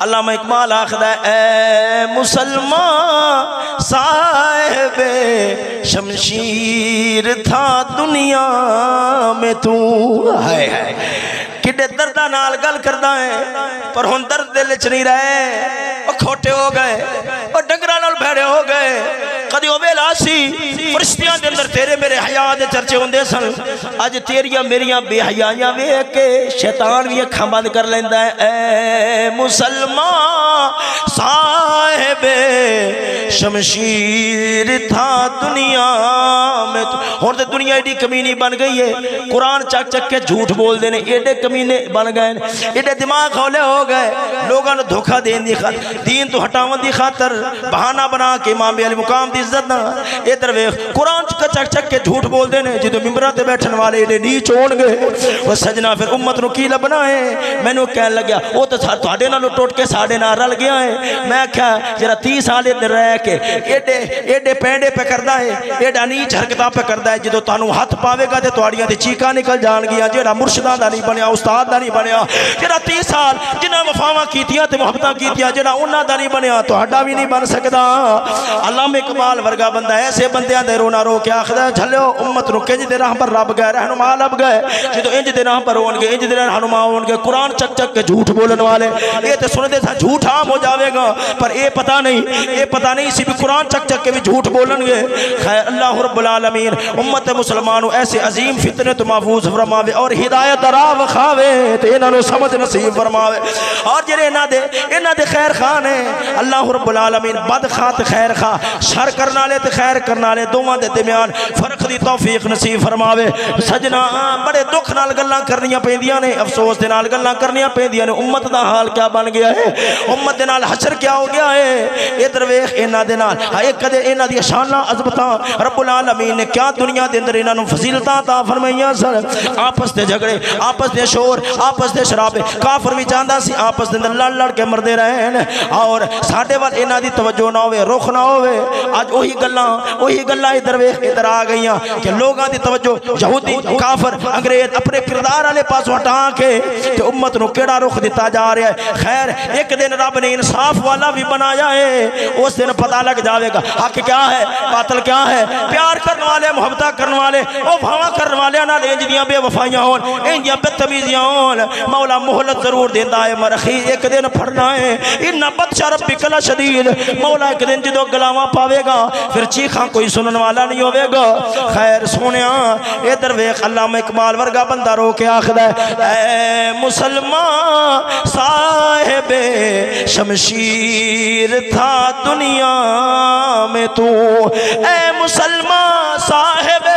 علامہ اقبال آخدا ہے اے مسلمان صاحب شمشیر تھا دنیا میں تو ہے کڈے دردہ نال گل کردا ہے پر ہن درد دل وچ نہیں رہے او کھوٹے ہو گئے او ڈنگراں نال بھیڑے ہو گئے کدی او ویلا سی فرشتیاں دے اندر تیرے میرے حیا دے چرچے ہوندے سن اج تیریاں میریاں بے حیائیاں ویکھ کے شیطان وی اکھاں بند کر لیندا ہے اے مسلمان صاحب شمشیر تھا دنیا میں ہن تے دنیا ایڈی کمینی بن گئی ہے قرآن چک چک کے جھوٹ بول دے نے ایڈے کمینے بن گئے ایڈے دماغ ہولے ہو گئے لوگاں نوں دھوکا دین دی خاطر دین تو ہٹاون دی خاطر بہانہ بنا کے امام علی مقام دی عزت نہ ادھر ویکھ قرآن چک چک کے جھوٹ بول دے نے جدو ممبراں تے بیٹھن والے ایڈے نیچ ہون گے وہ سجنا پھر امت نو کی لبنا ہے مینوں کہن لگیا او تے تواڈے نالوں ٹوٹ کے ساڈے نال رل گیا ہے میں کہا جڑا 30 سال ادھر رہ کے ایڈے پینڈے پہ کردا ہے ایڈا نیچ حرکتاں پہ کردا ہے جدو تانوں ہاتھ پاوے گا تے تواڈیاں تے چیکاں نکل جان گیاں جڑا مرشداں دا نہیں بنیا استاد دا نہیں بنیا جڑا 30 سال جنہاں وفاواں کیتیاں تے محبتاں کیتیاں جڑا انہاں دا نہیں بنیا تہاڈا بھی نہیں بن سکدا علامہ اقبال ورگا بندہ ایسے بندیاں دے رونا رو کے آخدا جھلو امت نو کنج دے راہ پر رب گئے رہنما لب گئے جدو انج دے راہ پر ہون گے انج دے رہنما ہون گے قرآن چک چک کے جھوٹ بولن والے یہ تے سن دے تھا جھوٹ عام ہو جاوے گا پر یہ پتہ نہیں اسی بھی قرآن چک چک کے بھی جھوٹ بولن گے خیر اللہ رب العالمین امت مسلمانوں ایسے عظیم فتنے تو محفوظ فرماوے اور ہدایت راہ وکھاوے تے انہاں نو سمجھ نصیب فرماوے اور جڑے انہاں دے خیر خان ہیں اللہ رب العالمین بد خواہ تے خیر خواہ شر کرن والے تے خیر کرن والے دوواں دے درمیان فرق دی توفیق نصیب فرماوے سجنا بڑے دکھ نال گلاں کرنیاں پیندیاں نے افسوس دے نال گلاں کرنیاں پیندیاں نے امت دا حال کیا بن گیا ہے امت دے نال حشر کیا ہو گیا ہے ادھر ویکھ انہاں دے نال ہائے کدے انہاں دی شاناں عظمتاں رب العالمین نے کیا دنیا دے اندر انہاں نوں فضیلتاں عطا فرمائیاں سن آپس دے جھگڑے آپس دے شور آپس دے شرابے کافر بھی چاہندا سی آپس دے اندر لڑ کے مردے رہن اور ساڈے ول انہاں دی توجہ نہ ہوے رخ نہ ہوے اج وہی گلاں ادھر ویکھ ادھر آ گئیاں کہ لوگاں دی توجہ یہودی کافر انگریز اپنے کردار والے پاسوں ہٹا کے تے امت نو کیڑا رخ دیتا جا رہا ہے خیر ایک دن رب نے انصاف والا بھی بنایا ہے اس دن پتہ لگ جاوے گا حق کیا ہے باطل کیا ہے پیار کرنے والے محبت کرنے والے او بھاوا کرنے والے نال انج دیاں بے وفائیاں ہون انج دیاں بدتمیزیاں ہون مولا مہلت ضرور دیندا ہے مرخی ایک دن پھڑنا ہے ان بطش ربک لشدید مولا ایک دن جدو گلاواں پاوے گا پھر چیخاں کوئی سنن والا نہیں ہوے گا خیر سونیا ادھر ویکھ علامہ اقبال ورگا بندہ رو کے آکھدا ہے اے مسلمان صاحب شمشیر تھا دنیا میں تو اے مسلمان صاحب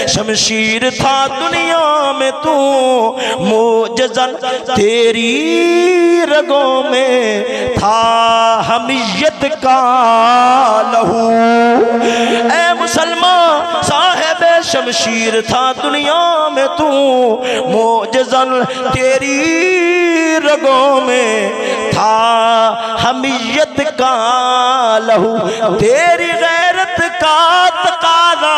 شمشیر تھا دنیا میں تو معجزن تیری رگوں میں تھا حمیت کا لہو اے مسلمان صاحب شمشیر تھا دنیا میں تو معجزن تیری رگوں میں تھا حمیت کا لہو تیری غیرت کا تقاضا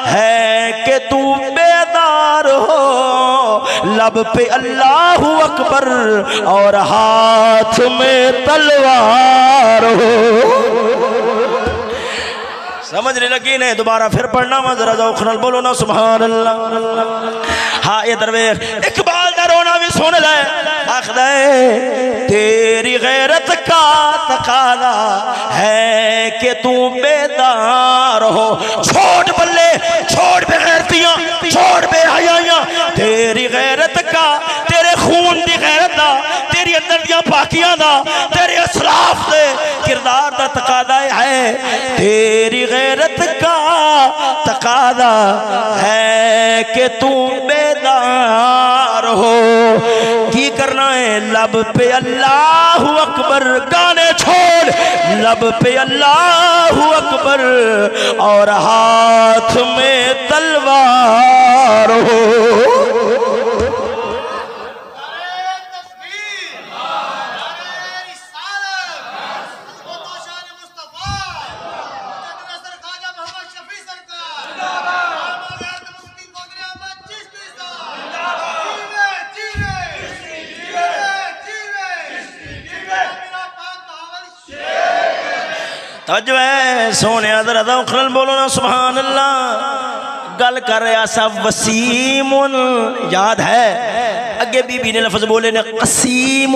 ہے کہ تو بیدار ہو لب پہ اللہ اکبر اور ہاتھ میں تلوار ہو سمجھنے لگی نہیں دوبارہ پھر پڑھنا ذرا ذوق نال بولو نا سبحان اللہ ہاں ادھر ویکھ اقبال دا رونا بھی سن لے آخدا ہے تیری غیرت کا تقاضا ہے کہ تو بیدار ہو چھوڑ بلے چھوڑ بے غیرتیاں چھوڑ بے حیائیاں تیری غیرت کا تیرے خون دی غیرت دا تیری اندر دیاں پاکیاں دا تیرے اسلاف دے کردار دا تقاضا ہے تیری غیرت کا تقاضا ہے کہ تو بیدار ہو کی کرنا ہے لب پہ اللہ اکبر گانے چھوڑ لب پہ اللہ اکبر اور ہاتھ میں تلوار ہو توجہ ہے سونے ذرا ذوق نال بولو نا سبحان اللہ گل کر رہا سا وسیم یاد ہے اگے بی بی نے لفظ بولے نے قسیم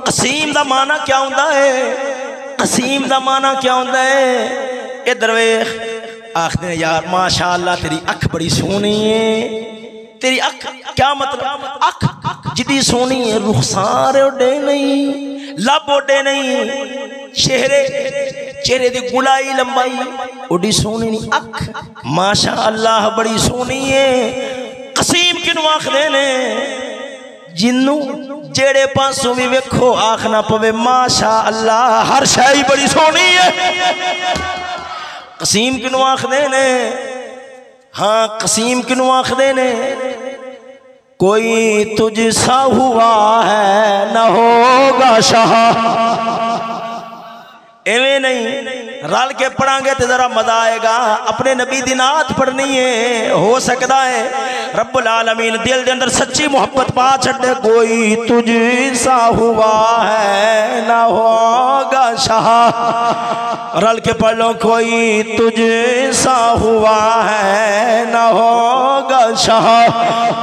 قسیم دا معنی کیا ہوندا ہے قسیم دا معنی کیا ہوندا ہے ادھر ویکھ آکھدے یار ماشاءاللہ تیری اکھ بڑی سونی ہے تیری اکھ کیا مطلب اکھ جدی سونی ہے رخسار اڈے نہیں لب اڈے نہیں چہرے دی گلائی لمبائی اڈی سونی نہیں اکھ ماشاءاللہ بڑی سونی ہے قسیم کنو آکھ دینے جنوں جیڑے پاسوں بھی ویکھو آکھنا پوے ماشاء اللہ ہر شے بڑی سونی ہے۔ قسیم کنوں آکھدے نے، ہاں قسیم کنوں آکھدے نے، کوئی تجھ سا ہوا ہے نہ ہوگا شاہ۔ ایویں نہیں رل کے پڑھاں گے تو ذرا مزہ آئے گا۔ اپنے نبی دی نعت پڑھنی ہے، ہو سکتا ہے رب العالمین دل دے اندر سچی محبت پا چھڑے۔ کوئی تجھ سا ہوا ہے نہ ہوگا شاہ، رل کے پڑھ لو، کوئی تجھ سا ہوا ہے نہ ہوگا شاہ،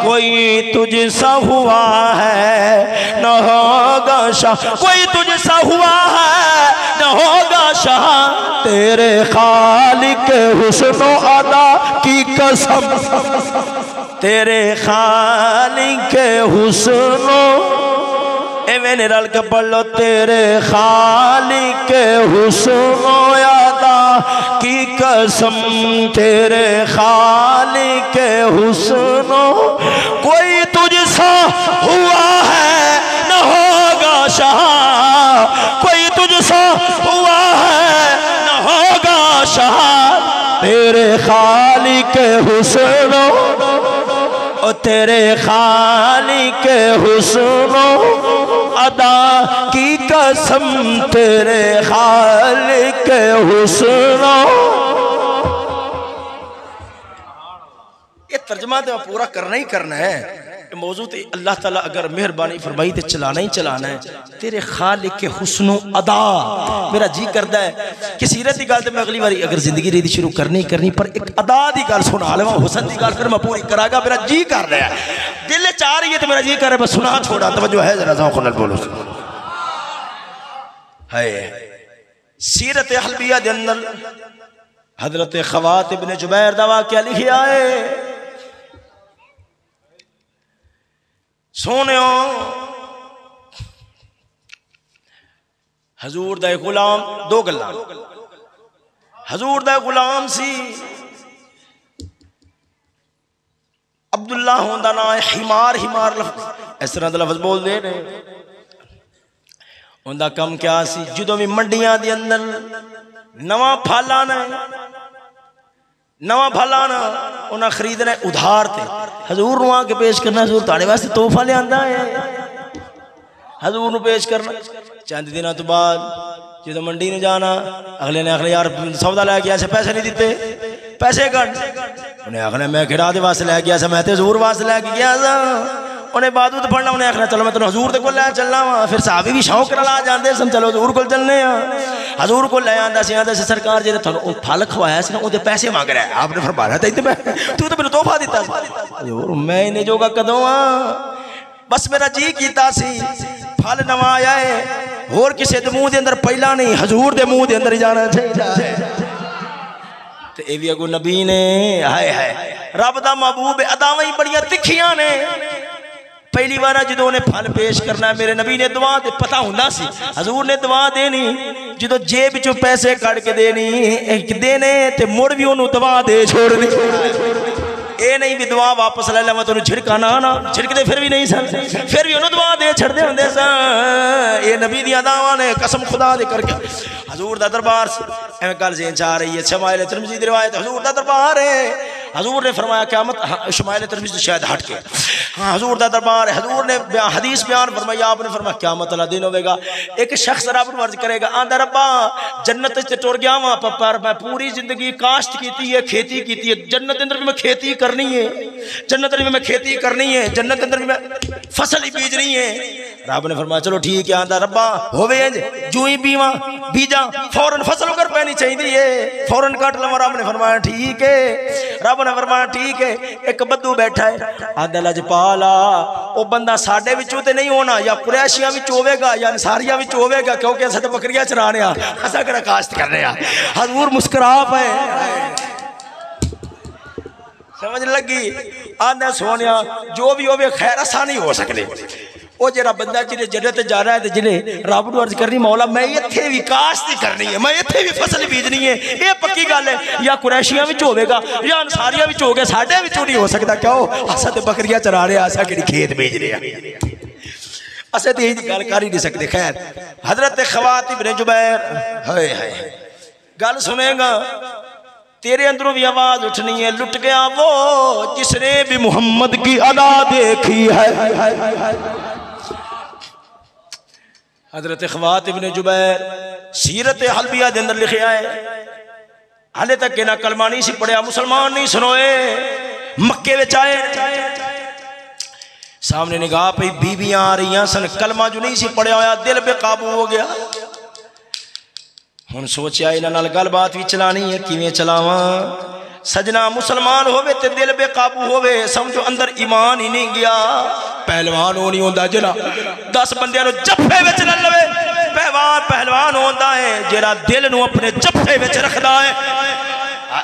کوئی تجھ سا ہوا ہے نہ ہوگا شاہ، کوئی تجھ سا ہوا ہے نہ ہوگا شاہ، تیرے خالق حسن و ادا کی قسم، تیرے خالق حسن و ایویں رل کے پڑھ لو، تیرے خالق حسن و ادا کی قسم، تیرے خالق حسن و کوئی تجھ سا ہوا ہے نہ ہوگا شاہ، کوئی تجھ سا ہوا ہے نہ ہوگا شاہ، تیرے خالق حسن و تیرے خالق حسن و ادا کی قسم، تیرے خالق حسن و یہ ترجمہ تو پورا کرنا ہی کرنا ہے۔ موضوع تے اللہ تعالیٰ اگر مہربانی فرمائی تے چلانا ہی چلانا ہے۔ تیرے خالق کے حسن و ادا، میرا جی کردا ہے کہ سیرت دی گل تے میں اگلی باری اگر زندگی ریدی شروع کرنی پر ایک ادا دی گل سنا لواں، حسن دی گل پھر میں پوری کرا گا۔ میرا جی کر رہا ہے، دل چاہ رہی ہے تو میرا جی کر رہا ہے، بس سنا چھوڑا، توجہ ہے ذرا ذوق نال بولو۔ ہے سیرت حلبیہ دے اندر حضرت خوات ابن جبیر دا واقعہ لکھیا ہے۔ سونیو حضور دا غلام، دو گلاں، حضور دا غلام سی عبداللہ ہوندا نا حمار، حمار لفظ اس طرح دا لفظ بول دے نے۔ ہوندا کم کیا سی، جدوں بھی منڈیاں دے اندر نواں پھل آنا ہے، نواں پھل آنا انہاں خریدنا ہے ادھار تے، حضور نو آ کے پیش کرنا، حضور تاڑے واسطے تحفہ لے آندا ہے، حضور نو پیش کرنا۔ چند دنوں تو بعد جدوں منڈی نے جانا، اگلے نے آخنا یار سودا لے گیا سے پیسے نہیں دیتے، پیسے کٹ، انہیں آخنا میں کھڑا دے واسطے لے گیا سے، میں تے حضور واسطے لے کے گیا سا۔ انہیں بادو تو پڑھنا، انہیں آخنا چلو میں تنوں حضور دے کو لے چلنا وا۔ پھر صحابی بھی شوق نال آ جاندے سن، چلو حضور کو چلنے ہاں، حضور کو لے آندا سی، آندا سی سرکار جے تھانوں او پھل کھوایا سی نا اودے پیسے مانگ رہا ہے۔ آپ نے فرمایا تے تو مینوں تحفہ دیتا سی۔ حضور میں انہیں جوگا کدوں ہاں، بس میرا جی کیتا سی پھل نواں آیا ہے، ہور کسے دے منہ دے اندر پہلا نہیں، حضور دے منہ دے اندر ہی جانا چاہیے۔ تے اے وی اگوں نبی نے ہائے ہائے رب دا محبوب اداواں ہی بڑیاں تکھیاں نے۔ پہلی بار جدوں انہیں پھل پیش کرنا ہے، میرے نبی نے دعا دے پتہ ہوندا سی، حضور نے دعا دینی، جدوں جیب وچوں پیسے کڈ کے دینی ایک دینے تے مڑ بھی انہوں دعا دے چھوڑنی۔ اے نہیں بھی دعا واپس لے لواں تانوں جھڑکانا نا، جھڑکدے پھر بھی نہیں سن، پھر بھی انہوں دعا دے چھڑدے ہوندے سن۔ اے نبی دی اداواں نے قسم خدا دے کر کے حضور دا دربار سے ایویں گل ذہن چ آ رہی ہے۔ شمائل ترمذی دی روایت حضور دا دربار ہے، حضور نے فرمایا قیامت، شمائل ترمذی شاید ہٹ کے، ہاں حضور دا دربار ہے، حضور نے حدیث بیان فرمایا، آپ نے فرمایا قیامت والا دن ہوے گا، ایک شخص رب نو عرض کرے گا، آندا ربا جنت تے ٹر گیا وا، پر میں پوری زندگی کاشت کیتی ہے، کھیتی کیتی ہے، جنت اندر بھی میں کھیتی کرنی ہے، جنت اندر بھی میں کھیتی کرنی ہے، جنت اندر بھی میں فصل ہی بیجنی ہے۔ رب نے فرمایا چلو ٹھیک ہے، آندا ربا ہوے انج جو ہی بیواں بیجا فوراً فصل اگر پینی چاہیے، فوراً کٹ لواں۔ رب نے فرمایا ٹھیک ہے، رب نے فرمایا ٹھیک ہے۔ ایک بدو بیٹھا ہے، آندا لجپالا او بندہ ساڈے وچوں تے نہیں ہونا، یا قریشیاں وچ ہوے گا یا انصاریاں وچ ہوے گا، کیونکہ اساں تے بکریاں چرانے آ، اساں کہڑا کاشت کرنے آ۔ حضور مسکرا پئے، سمجھ لگی؟ آندا سونیا جو بھی ہوے خیر اساں نہیں ہو سکدے۔ وہ جڑا بندہ جنے جنت جا رہا ہے تے جنے رب نو عرض کرنی مولا میں ایتھے بھی کاشت کرنی ہے، میں ایتھے بھی فصل بیجنی ہے، یہ پکی گل ہے، یا قریشیاں وچ ہوے گا یا انصاریاں وچ ہو گیا، ساڈے وچوں نہیں ہو سکدا، کیوں اساں تے بکریاں چرا رہے، اساں کیڑی کھیت بیج رہے ہیں۔ اسے تو یہی گل کر ہی نہیں سکتے. خیر حضرت خوات ابن جبیر ہائے ہائے گل سنے گا تیرے اندروں بھی آواز اٹھنی ہے. لٹ گیا وہ جس نے بھی محمد کی ادا دیکھی ہے. حضرت خوات ابن جبیر سیرت حلبیہ دے اندر لکھیا ہے حالے تک کہ نہ کلمہ نہیں سی پڑھیا, مسلمان نہیں سنوئے, مکے وچ آئے سامنے نگاہ پہ بیویاں آ رہی ہیں سن, کلمہ جو نہیں سی پڑھیا ہویا دل بے قابو ہو گیا. ہن سوچیا انہاں نال گل بات بھی چلانی ہے, کیویں چلاواں؟ سجنا مسلمان ہووے تے دل بے قابو ہووے, سمجھو اندر ایمان ہی نہیں گیا. پہلوان ہو نہیں ہوندا جڑا 10 بندیاں نو جفے وچ نہ لوے, پہلوان ہوندا ہے جڑا دل نو اپنے جفے وچ رکھدا ہے.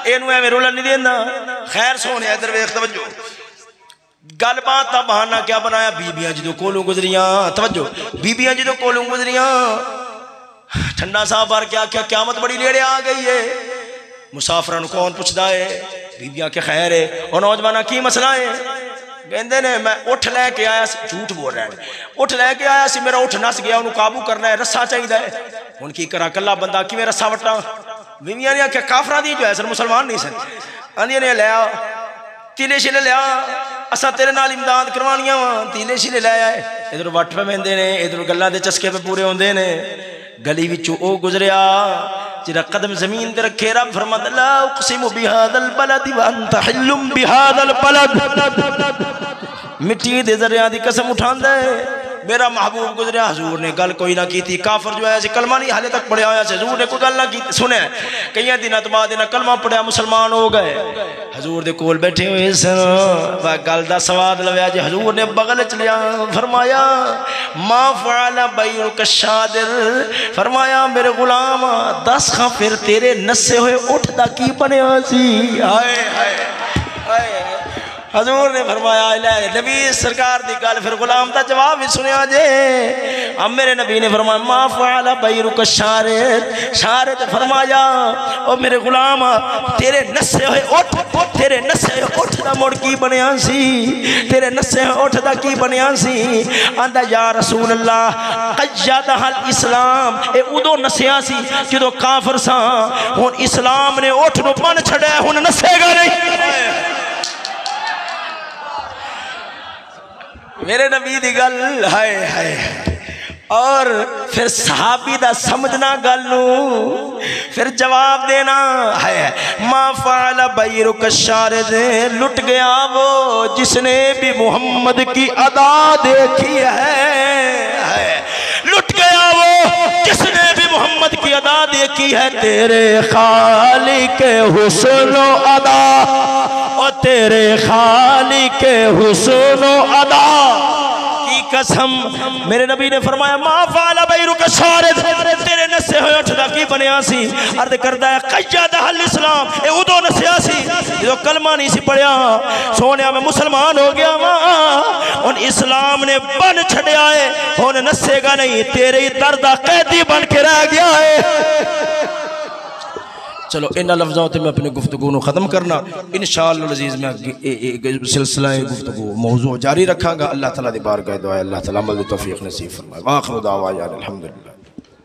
اینو ایویں رولن نہیں دیندا. خیر سونے ادھر ویکھ توجہ, گل بات دا بہانہ کیا بنایا؟ بیبیاں جدوں کولوں گزریاں, توجہ بیبیاں جدوں کولوں گزریاں ٹھنڈا صاحب بار کیا کیا قیامت بڑی نیڑے آ گئی ہے. مسافران کون پوچھدا ہے؟ بیبیاں کے خیر ہے. اور نوجوانہ کی مسئلہ ہے؟ کہندے نے میں اٹھ لے کے آیا سی, جھوٹ بول رہا ہے, اٹھ لے کے آیا سی, میرا اٹھ نس گیا, انہوں قابو کرنا ہے, رسا چاہیے ہے. ان کی کرا کلا بندہ کیویں رسا وٹا؟ بیویاں نے آخیا کافراں دی جو ہے سن, مسلمان نہیں سن. آندیاں نے لے آ تیلے شیلے لے آ, اساں تیرے نال امداد کروانیاں وا. تیلے شیلے لے آئے, ادھر وٹ پہ ویندے نے, ادھر گلاں دے چسکے پہ پورے ہوندے نے. گلی وچوں او گزریا جڑا قدم زمین تے رکھے, رب فرماتا لا اقسم بهذا البلد وانت حل بهذا البلد. مٹی دے ذریعہ دی قسم اٹھاندا ہے, میرا محبوب گزریا. حضور نے گل کوئی نہ کی تھی. کافر جو ہے کلمہ نہیں حالے تک پڑھیا ہوا سے, حضور نے کوئی گل نہ کی. سنے کئی دنوں بعد انہاں کلمہ پڑھیا, مسلمان ہو گئے. حضور دے کول بیٹھے ہوئے سن, گل دا سواد لویا جی. حضور نے بغل چ لیا, فرمایا ما فعل بیرک الشادر, فرمایا میرے غلام دس خاں پھر تیرے نسے ہوئے اٹھ دا کی بنیا سی. ہائے ہائے ہائے. حضور نے فرمایا نبی سرکار دی گل پھر غلام دا جواب بھی سنیا جے. اب میرے نبی نے فرمایا ما فعل بیرک الشارد, شارد فرمایا او میرے غلام تیرے نسے ہوئے اٹھ, تیرے نسے ہوئے اٹھ دا مڑ کی بنیا سی, تیرے نسے ہوئے اٹھ دا کی بنیا سی. آندا یا رسول اللہ قیدہ الاسلام, اے ادو نسیاں سی جدو کافر سا, ہن اسلام نے اٹھ نو بن چھڑیا, ہن نسے گا نہیں. میرے نبی دی گل ہائے ہائے. اور پھر صحابی دا سمجھنا گل نو پھر جواب دینا ہے. ما فعل بیرک الشارد, لٹ گیا وہ جس نے بھی محمد کی ادا دیکھی ہے. لٹ گیا وہ جس نے بھی محمد کی ادا دیکھی ہے. تیرے خالق حسن و ادا, اور تیرے خالق حسن و ادا کی قسم. میرے نبی نے فرمایا ما فعل بیرک الشارد, تیرے نسے ہوئے اٹھدا کی بنیا سی. عرض کردا ہے قیدہ الاسلام, اے ادو نسیا سی جو کلمہ نہیں سی پڑھیا. سونیا میں مسلمان ہو گیا وا, ان اسلام نے بن چھڑیا ہے, ہن نسے گا نہیں, تیرے دردہ قیدی بن کے رہ گیا ہے. چلو ان لفظوں تے میں اپنی گفتگو نو ختم کرنا. انشاءاللہ العزیز میں سلسلہ گفتگو موضوع جاری رکھاں گا. اللہ تعالیٰ دی بارگاہ دعا ہے اللہ تعالیٰ عمل دی توفیق نصیب فرمائے. واخر دعوانا الحمدللہ.